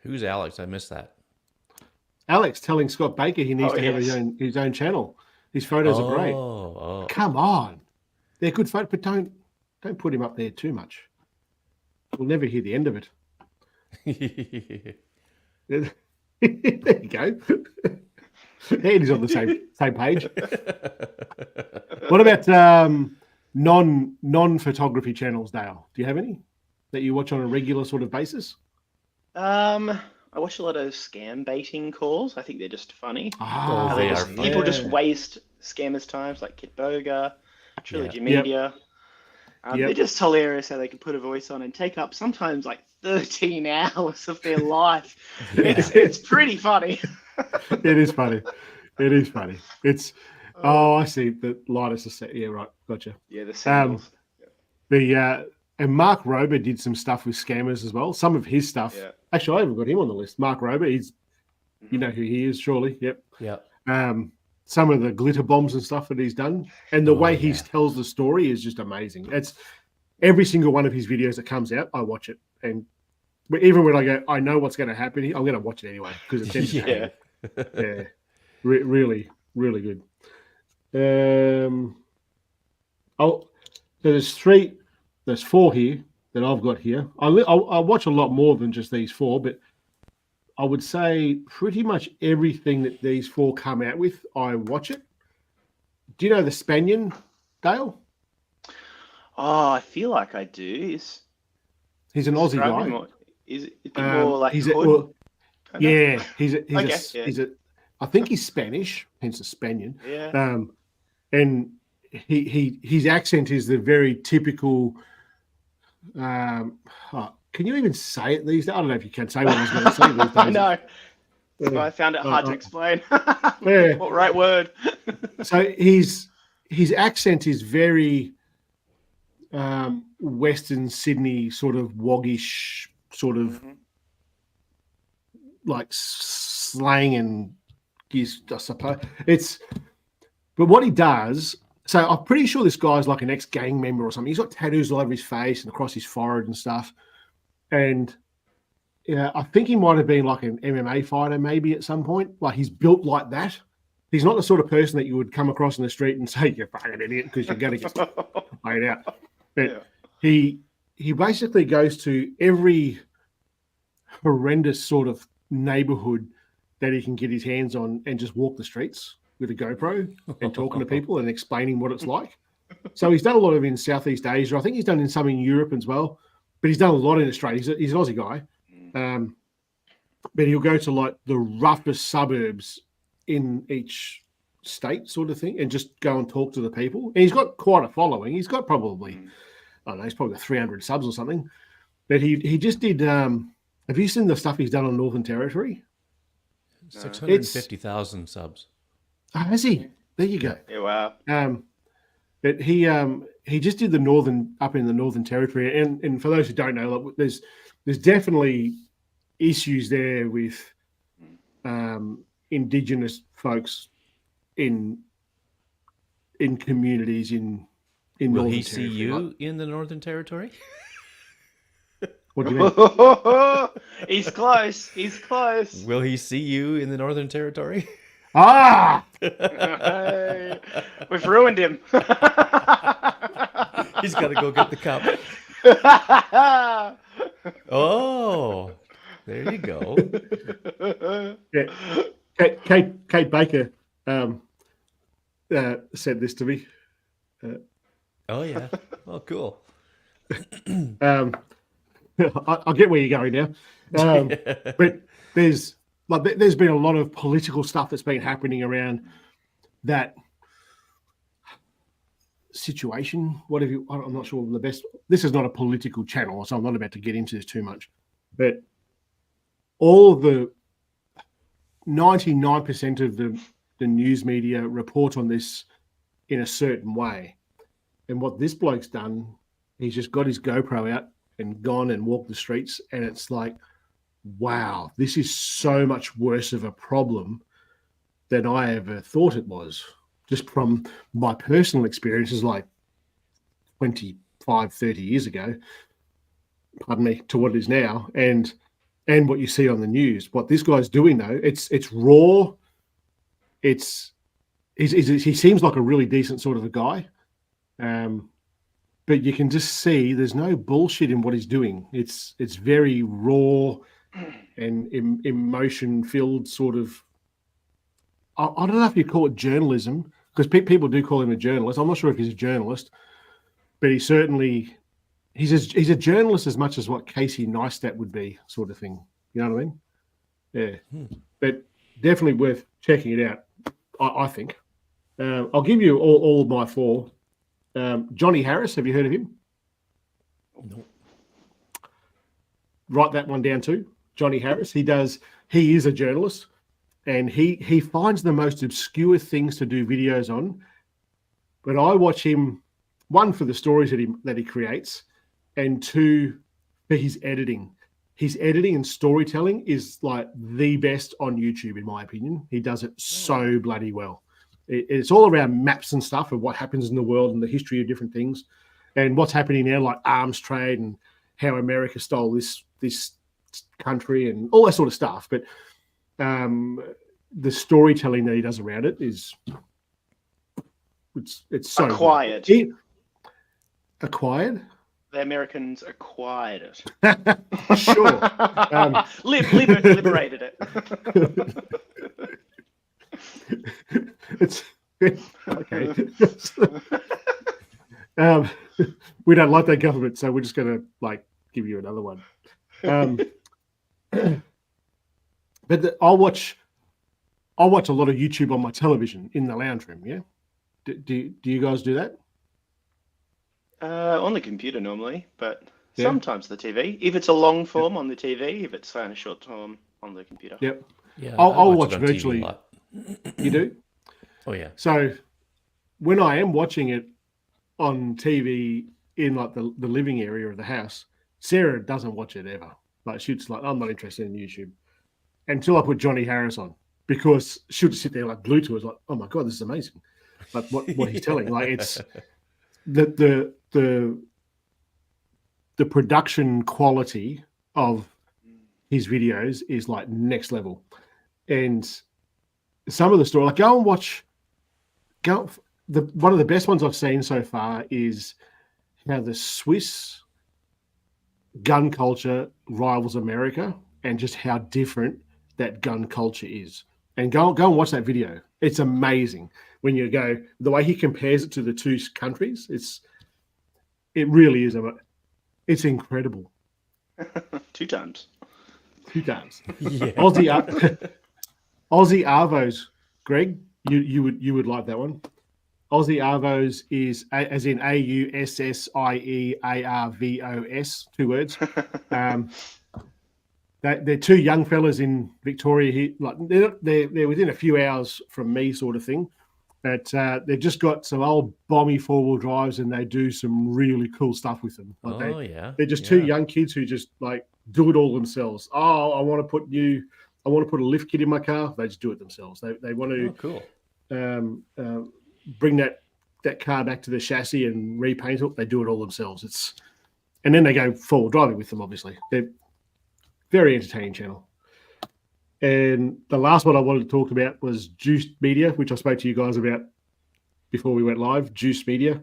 Who's Alex? I missed that.
Alex telling Scott Baker he needs to have his own channel. His photos are great. Come on. They're good photos, but don't put him up there too much. We'll never hear the end of it. There you go. Andy's on the same page. What about non-photography channels, Dale? Do you have any that you watch on a regular sort of basis?
I watch a lot of scam baiting calls. I think they're just funny. People just waste scammers' times, like Kit Boga, Trilogy Media. They're just hilarious how they can put a voice on and take up sometimes like 13 hours of their life. It's pretty funny.
It is funny. It is funny. It's I see the Linus is set. Yeah, right. Gotcha.
Yeah, the symbols.
And Mark Rober did some stuff with scammers as well. Some of his stuff. Yeah. Actually, I haven't got him on the list. Mark Rober, you know who he is, surely. Yep.
Yeah.
Some of the glitter bombs and stuff that he's done, and the way he tells the story is just amazing. It's every single one of his videos that comes out, I watch it, and even when I go, I know what's going to happen, I'm going to watch it anyway because it's entertaining. Yeah, really, really good. So there's four here that I've got here. I watch a lot more than just these four, but I would say pretty much everything that these four come out with, I watch it. Do you know the Spaniard, Dale?
Oh, I feel like I do.
He's an Aussie guy.
Is it more like
he's I think he's Spanish, hence the Spaniard.
Yeah.
And his accent is the very typical. Can you even say it these days? I don't know if you can say what I was going to say these days.
I know. I found it hard to explain. What right word?
So his accent is very Western Sydney, sort of woggish, sort of like slang and I suppose but what he does. So I'm pretty sure this guy's like an ex-gang member or something. He's got tattoos all over his face and across his forehead and stuff. And I think he might have been like an MMA fighter maybe at some point. Like he's built like that. He's not the sort of person that you would come across in the street and say, you're fucking idiot, because you're going to get laid out. But he basically goes to every horrendous sort of neighborhood that he can get his hands on and just walk the streets with a GoPro and talking to people and explaining what it's like. So he's done a lot of it in Southeast Asia. I think he's done in some in Europe as well, but he's done a lot in Australia. He's an Aussie guy. But he'll go to like the roughest suburbs in each state sort of thing and just go and talk to the people. And he's got quite a following. He's got probably, I don't know, he's probably got 300 subs or something. But he just did, have you seen the stuff he's done on Northern Territory?
650,000 subs.
Oh, has he? There you go.
Yeah, wow.
But he just did up in the Northern Territory, and for those who don't know, like, there's definitely issues there with Indigenous folks in communities in
Will
Northern
he
Territory.
see you in the Northern Territory?
What do you mean?
He's close. He's close.
Will he see you in the Northern Territory?
Ah!
Hey, we've ruined him.
He's got to go get the cup. Oh, there you go.
Yeah. Kate Baker said this to me.
Oh, yeah. Oh, cool.
I get where you're going now. But there's been a lot of political stuff that's been happening around that situation. I'm not sure the best. This is not a political channel, so I'm not about to get into this too much. But all of the 99% of the news media report on this in a certain way. And what this bloke's done, he's just got his GoPro out and gone and walked the streets, and it's like, wow, this is so much worse of a problem than I ever thought it was, just from my personal experiences like 25, 30 years ago, pardon me, to what it is now, and what you see on the news. What this guy's doing, though, it's raw. He seems like a really decent sort of a guy, but you can just see there's no bullshit in what he's doing. It's very raw and emotion-filled sort of. I don't know if you call it journalism, because people do call him a journalist. I'm not sure if he's a journalist, but he's a journalist as much as what Casey Neistat would be, sort of thing. You know what I mean? Yeah. But definitely worth checking it out, I think. I'll give you all of my four. Johnny Harris, have you heard of him?
No.
Write that one down too. Johnny Harris. He is a journalist, and he finds the most obscure things to do videos on. But I watch him, one, for the stories that he creates, and two, for his editing. His editing and storytelling is like the best on YouTube, in my opinion. He does it so bloody well. It's all around maps and stuff of what happens in the world and the history of different things, and what's happening now, like arms trade and how America stole this country and all that sort of stuff. But the storytelling that he does around it is it's so
acquired.
Acquired.
The Americans acquired it.
Sure.
Liberated it.
It's okay. We don't like that government, so we're just going to give you another one. But I'll watch a lot of YouTube on my television in the lounge room. Yeah. Do you guys do that?
On the computer normally, but sometimes the TV. If it's a long form on the TV, if it's a short form on the computer.
Yep.
Yeah,
I'll watch virtually. You do?
Oh yeah.
So when I am watching it on TV in like the living area of the house, Sarah doesn't watch it ever. Like she's like, I'm not interested in YouTube until I put Johnny Harris on, because she'll just sit there like glued to it, like, oh my god, this is amazing. Like what he's telling, like it's the production quality of his videos is like next level. And some of the story, like one of the best ones I've seen so far is how the Swiss gun culture rivals America, and just how different that gun culture is. And go and watch that video. It's amazing when you go the way he compares it to the two countries. It really is. It's incredible.
Two times.
Yeah.
Aussie Arvos, Greg, you would like that one. Aussie Arvos is as in AUSSIEARVOS, 2 words. They're two young fellas in Victoria here. Like they're within a few hours from me, sort of thing. But they've just got some old bomby 4-wheel drives, and they do some really cool stuff with them. Like they're just two young kids who just like do it all themselves. Oh, I want to put a lift kit in my car. They just do it themselves. They want to bring that car back to the chassis and repaint it. They do it all themselves. And then they go 4-wheel driving with them. Obviously, they're very entertaining channel. And the last one I wanted to talk about was Juice Media, which I spoke to you guys about before we went live. Juice Media,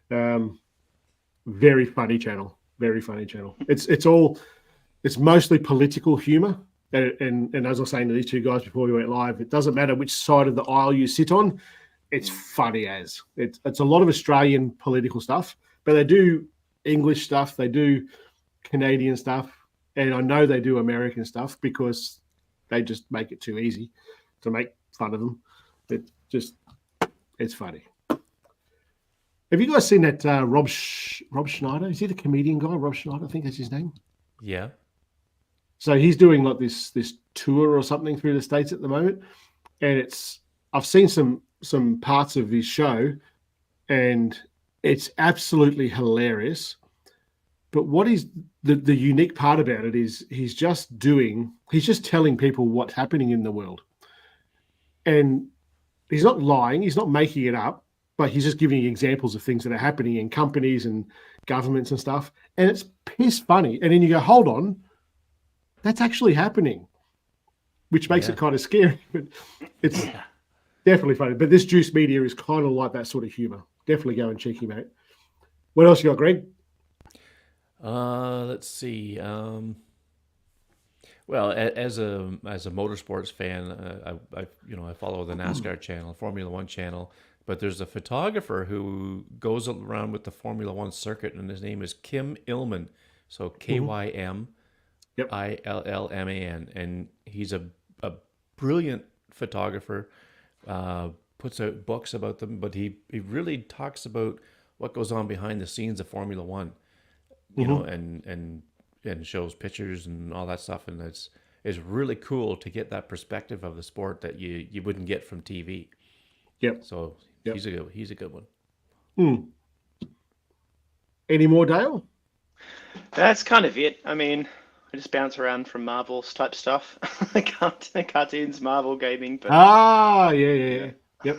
very funny channel. Very funny channel. It's mostly political humor. And as I was saying to these two guys before we went live, it doesn't matter which side of the aisle you sit on. It's funny as. It's a lot of Australian political stuff, but they do English stuff. They do Canadian stuff. And I know they do American stuff because they just make it too easy to make fun of them. It's funny. Have you guys seen that Rob Schneider? Is he the comedian guy? Rob Schneider, I think that's his name.
Yeah.
So he's doing like this tour or something through the States at the moment. And I've seen some parts of his show, and it's absolutely hilarious. But what is the unique part about it is he's just telling people what's happening in the world. And he's not lying, he's not making it up, but he's just giving examples of things that are happening in companies and governments and stuff. And it's piss funny. And then you go, hold on, that's actually happening, which makes it kind of scary. But it's definitely funny. But this Juice Media is kind of like that sort of humor. Definitely go and check him out. What else you got, Greg?
Let's see. Well, as a motorsports fan, I follow the NASCAR channel, Formula One channel, but there's a photographer who goes around with the Formula One circuit, and his name is Kim Illman. So KYM ILLMAN, and he's a brilliant photographer. Puts out books about them, but he really talks about what goes on behind the scenes of Formula One. You know, and shows pictures and all that stuff, and it's really cool to get that perspective of the sport that you wouldn't get from TV.
Yep.
So he's a good one.
Any more, Dale?
That's kind of it. I mean, I just bounce around from Marvel's type stuff, cartoons, Marvel gaming. But
yeah. Yep.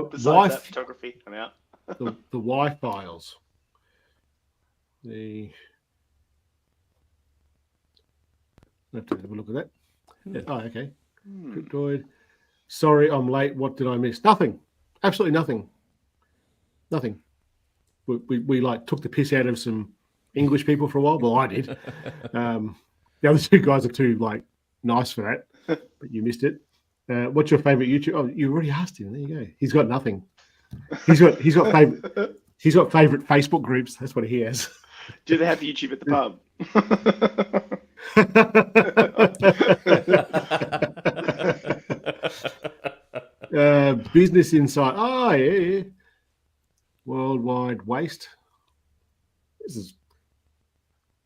Besides that photography, I'm out.
the Y-Files. Let's have a look at that. Oh, okay. Cryptoid. Sorry, I'm late. What did I miss? Nothing. Absolutely nothing. Nothing. We like took the piss out of some English people for a while. Well, I did. The other two guys are too like nice for that, but you missed it. What's your favorite YouTube? Oh, you already asked him. There you go. He's got nothing. He's got favorite Facebook groups. That's what he has.
Do they have YouTube at the pub?
Business Insight. Oh, yeah. Worldwide Waste. I'm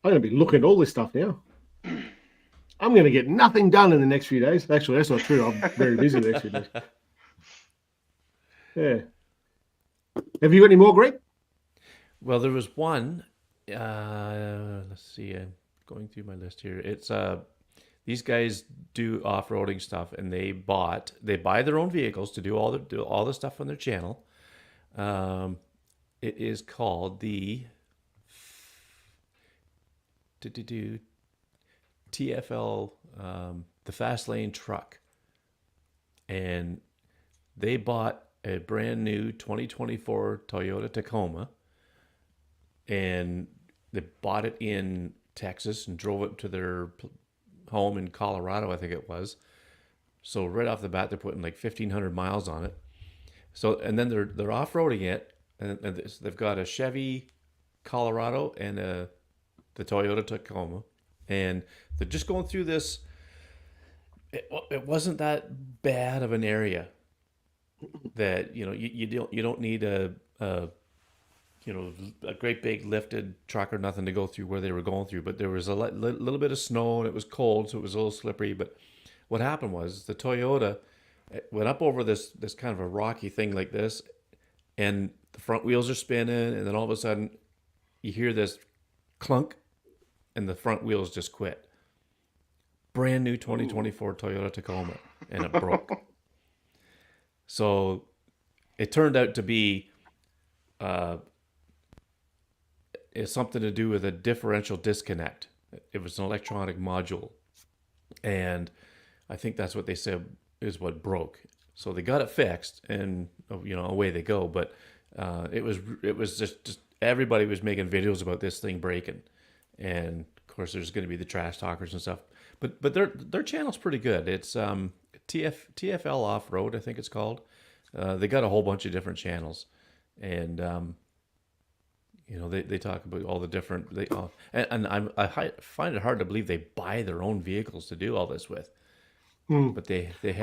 going to be looking at all this stuff now. I'm going to get nothing done in the next few days. Actually, that's not true. I'm very busy the next few days. Yeah. Have you got any more, Greg?
Well, there was one. Let's see. I'm going through my list here. It's these guys do off-roading stuff, and they buy their own vehicles to do all the stuff on their channel. It is called the TFL, the Fast Lane Truck, and they bought a brand new 2024 Toyota Tacoma, and they bought it in Texas and drove it to their home in Colorado, I think it was. So right off the bat, they're putting like 1,500 miles on it. So, and then they're off-roading it, and they've got a Chevy Colorado and the Toyota Tacoma, and they're just going through this. It wasn't that bad of an area that you don't need a great big lifted truck or nothing to go through where they were going through, but there was a little bit of snow and it was cold, so it was a little slippery. But what happened was the Toyota It went up over this kind of a rocky thing like this, and the front wheels are spinning, and then all of a sudden you hear this clunk, and the front wheels just quit. Brand new 2024 Toyota Tacoma, and it broke. So it turned out to be it's something to do with a differential disconnect. It was an electronic module, and I think that's what they said is what broke. So they got it fixed, and away they go. But it was just everybody was making videos about this thing breaking, and of course there's going to be the trash talkers and stuff. But their channel's pretty good. It's TFL Off Road, I think it's called. They got a whole bunch of different channels, and they talk about all the different. I find it hard to believe they buy their own vehicles to do all this with. But they have. They've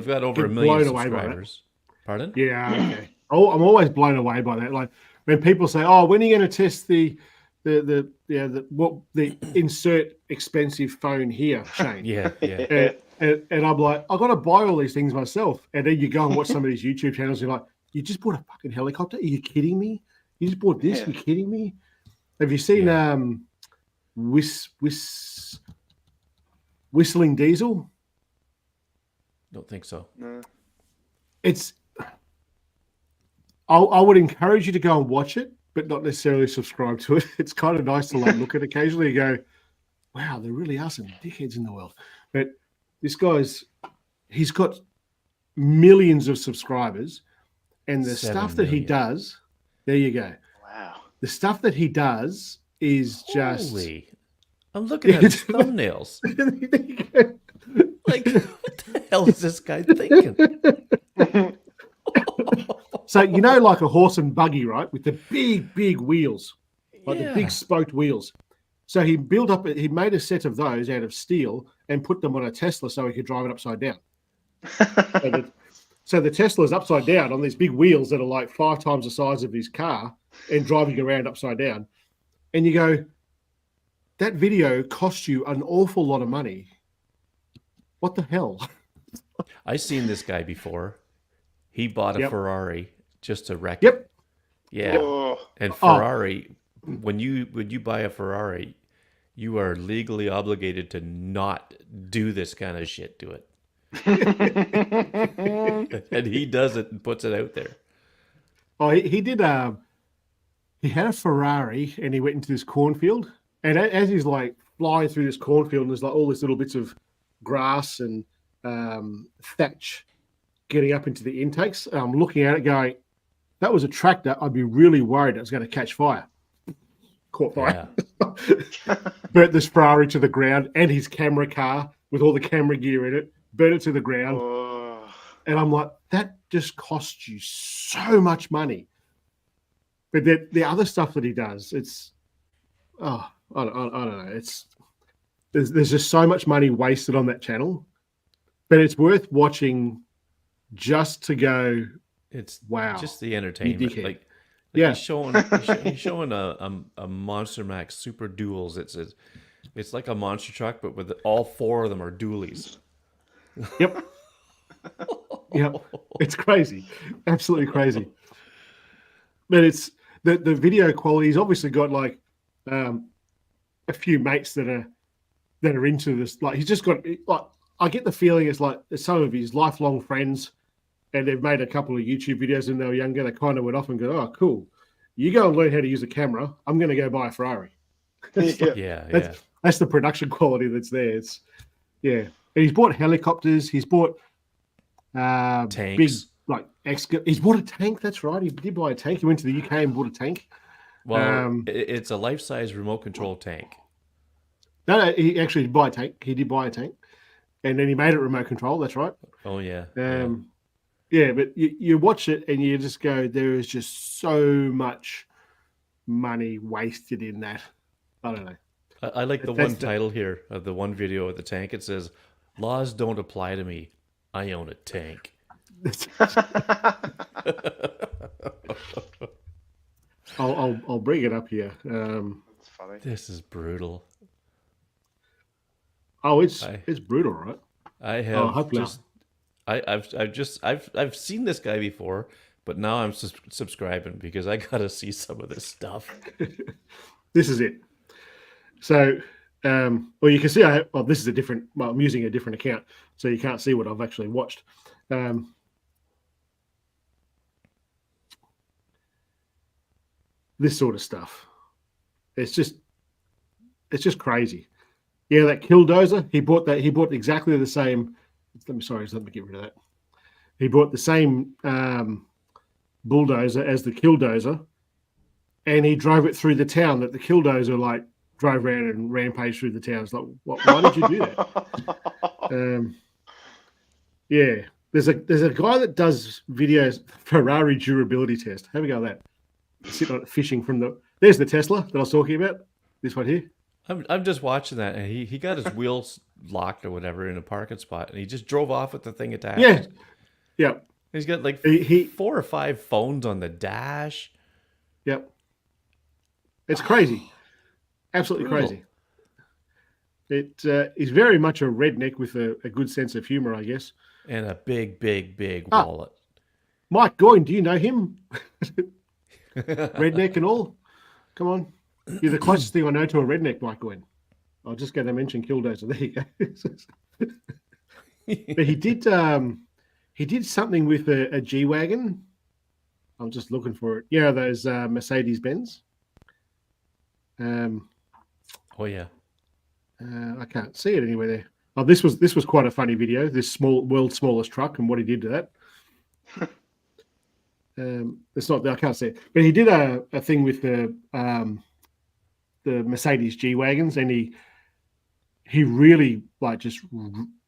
got over 1 million subscribers. Pardon?
Yeah. Okay. Oh, I'm always blown away by that. Like when people say, "Oh, when are you going to test the insert expensive phone here, Shane?"
Yeah.
And I'm like, I've got to buy all these things myself. And then you go and watch some of these YouTube channels. And you're like, you just bought a fucking helicopter? Are you kidding me? You just bought this? Are you kidding me? Have you seen Whistling Diesel?
Don't think so.
No.
I would encourage you to go and watch it, but not necessarily subscribe to it. It's kind of nice to look at occasionally and go, wow, there really are some dickheads in the world. But this he's got millions of subscribers, and the stuff that he does, there you go.
Wow.
The stuff that he does is just...
Holy. I'm looking at his thumbnails. Like, what the hell is this guy thinking?
So, like a horse and buggy, right? With the big wheels, like the big spoked wheels. So he made a set of those out of steel and put them on a Tesla so he could drive it upside down. So the Tesla's upside down on these big wheels that are like 5 times the size of his car and driving around upside down. And you go, that video cost you an awful lot of money. What the hell?
I've seen this guy before. He bought a Ferrari just to wreck
it.
Yep. Yeah. Oh. And Ferrari, when you buy a Ferrari, you are legally obligated to not do this kind of shit to it. And he does it and puts it out there.
Oh, he did. He had a Ferrari and he went into this cornfield. And as he's like flying through this cornfield, and there's like all these little bits of grass and thatch getting up into the intakes. I'm looking at it going, that was a tractor. I'd be really worried it was going to catch fire. Caught fire. Yeah. Burnt this Ferrari to the ground and his camera car with all the camera gear in it. Burnt it to the ground. Oh. And I'm like, that just costs you so much money. But the other stuff that he does, it's, I don't know. It's there's just so much money wasted on that channel. But it's worth watching just to go,
it's
wow,
just the entertainment. Like
yeah,
he's showing a Monster Max Super Duals. It's like a monster truck, but with all 4 of them are dualies.
Yep. Yep. It's crazy, absolutely crazy. But it's the video quality. He's obviously got like a few mates that are into this. Like he's just got like, I get the feeling it's like some of his lifelong friends, and they've made a couple of YouTube videos when they were younger. They kind of went off and go, "Oh, cool! You go and learn how to use a camera. I'm going to go buy a Ferrari." That's the production quality that's there. It's and he's bought helicopters. He's bought
tanks.
Big like he's bought a tank. That's right. He did buy a tank. He went to the UK and bought a tank.
Well, it's a life-size remote control tank.
No, he actually did buy a tank. He did buy a tank. And then he made it remote control. That's right.
Oh, yeah.
Yeah, but you watch it and you just go, there is just so much money wasted in that. I don't know.
I like the one title here of the one video of the tank. It says, "Laws don't apply to me. I own a tank."
I'll bring it up here.
That's funny.
This is brutal.
Oh, it's brutal, right?
I have I've seen this guy before, but now I'm subscribing because I gotta see some of this stuff.
This is it. So, well, you can see this is a different. Well, I'm using a different account, so you can't see what I've actually watched. This sort of stuff. It's just crazy. Yeah, that Killdozer. He bought exactly the same. Let me get rid of that. He bought the same bulldozer as the Killdozer, and he drove it through the town that the Killdozer drove around and rampaged through the town. It's like, why did you do that? Yeah, there's a guy that does videos, Ferrari durability test. Have a go at that. Sitting on fishing from there's the Tesla that I was talking about. This one here.
I'm just watching that, and he got his wheels locked or whatever in a parking spot, and he just drove off with the thing attached.
Yeah, yeah.
He's got like 4 or 5 phones on the dash.
Yep. It's crazy, absolutely crazy. He's very much a redneck with a good sense of humor, I guess,
and a big wallet.
Mike Goyne, do you know him? Redneck and all. Come on. You're the closest thing I know to a redneck, Mike Goyne. I was just going to mention Killdozer. There you go. But he did something with a G-Wagon. I'm just looking for it. Yeah, those Mercedes-Benz.
Oh, yeah.
I can't see it anywhere there. Oh, this was quite a funny video. This world's smallest truck and what he did to that. It's not. I can't see it, but he did a thing with the Mercedes G wagons, and he really just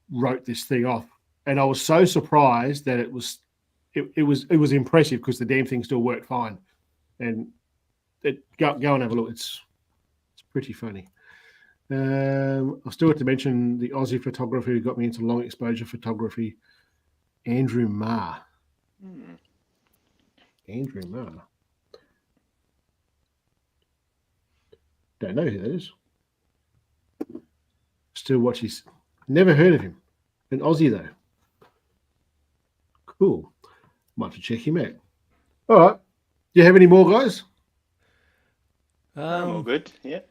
wrote this thing off. And I was so surprised that it was impressive because the damn thing still worked fine. And go and have a look. It's pretty funny. I still have to mention the Aussie photographer who got me into long exposure photography, Andrew Ma. Andrew Ma. Don't know who that is. Still watch his. Never heard of him. An Aussie though. Cool. Might have to check him out. All right. Do you have any more, guys?
All good. Yeah.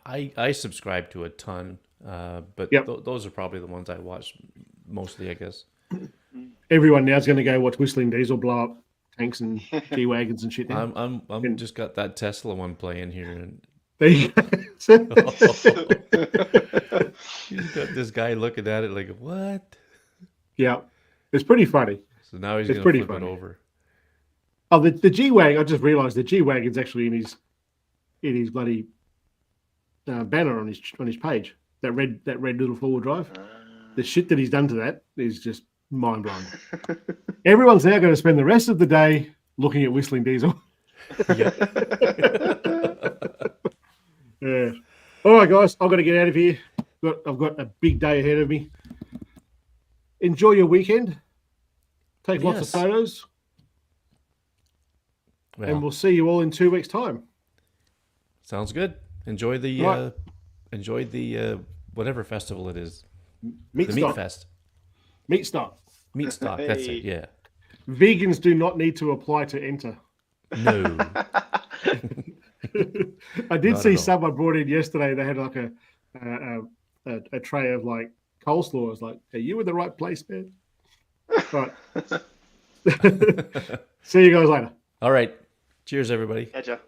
I subscribe to a ton, but those are probably the ones I watch mostly, I guess.
Everyone now's going to go watch Whistling Diesel blow up tanks and G wagons and shit. Now.
I'm just got that Tesla one playing here, and
there you go.
He's got this guy looking at it like, what?
Yeah, it's pretty funny.
So now he's going to flip it over.
Oh, the G wagon! I just realised the G wagon's actually in his bloody banner on his page. That red little 4-wheel drive. The shit that he's done to that is just mind blowing. Everyone's now going to spend the rest of the day looking at Whistling Diesel. Yeah. Yeah. All right, guys, I've got to get out of here. I've got a big day ahead of me. Enjoy your weekend. Take lots of photos. Well, and we'll see you all in 2 weeks' time.
Sounds good. Enjoy the whatever festival it is. Meat Fest.
Meat stock.
Meat stock. Hey. That's it. Yeah.
Vegans do not need to apply to enter.
No.
I did see someone brought in yesterday. They had like a tray of like coleslaw. I was like, "Are you in the right place, man?" All right. See you guys later.
All right. Cheers, everybody.
Catch ya.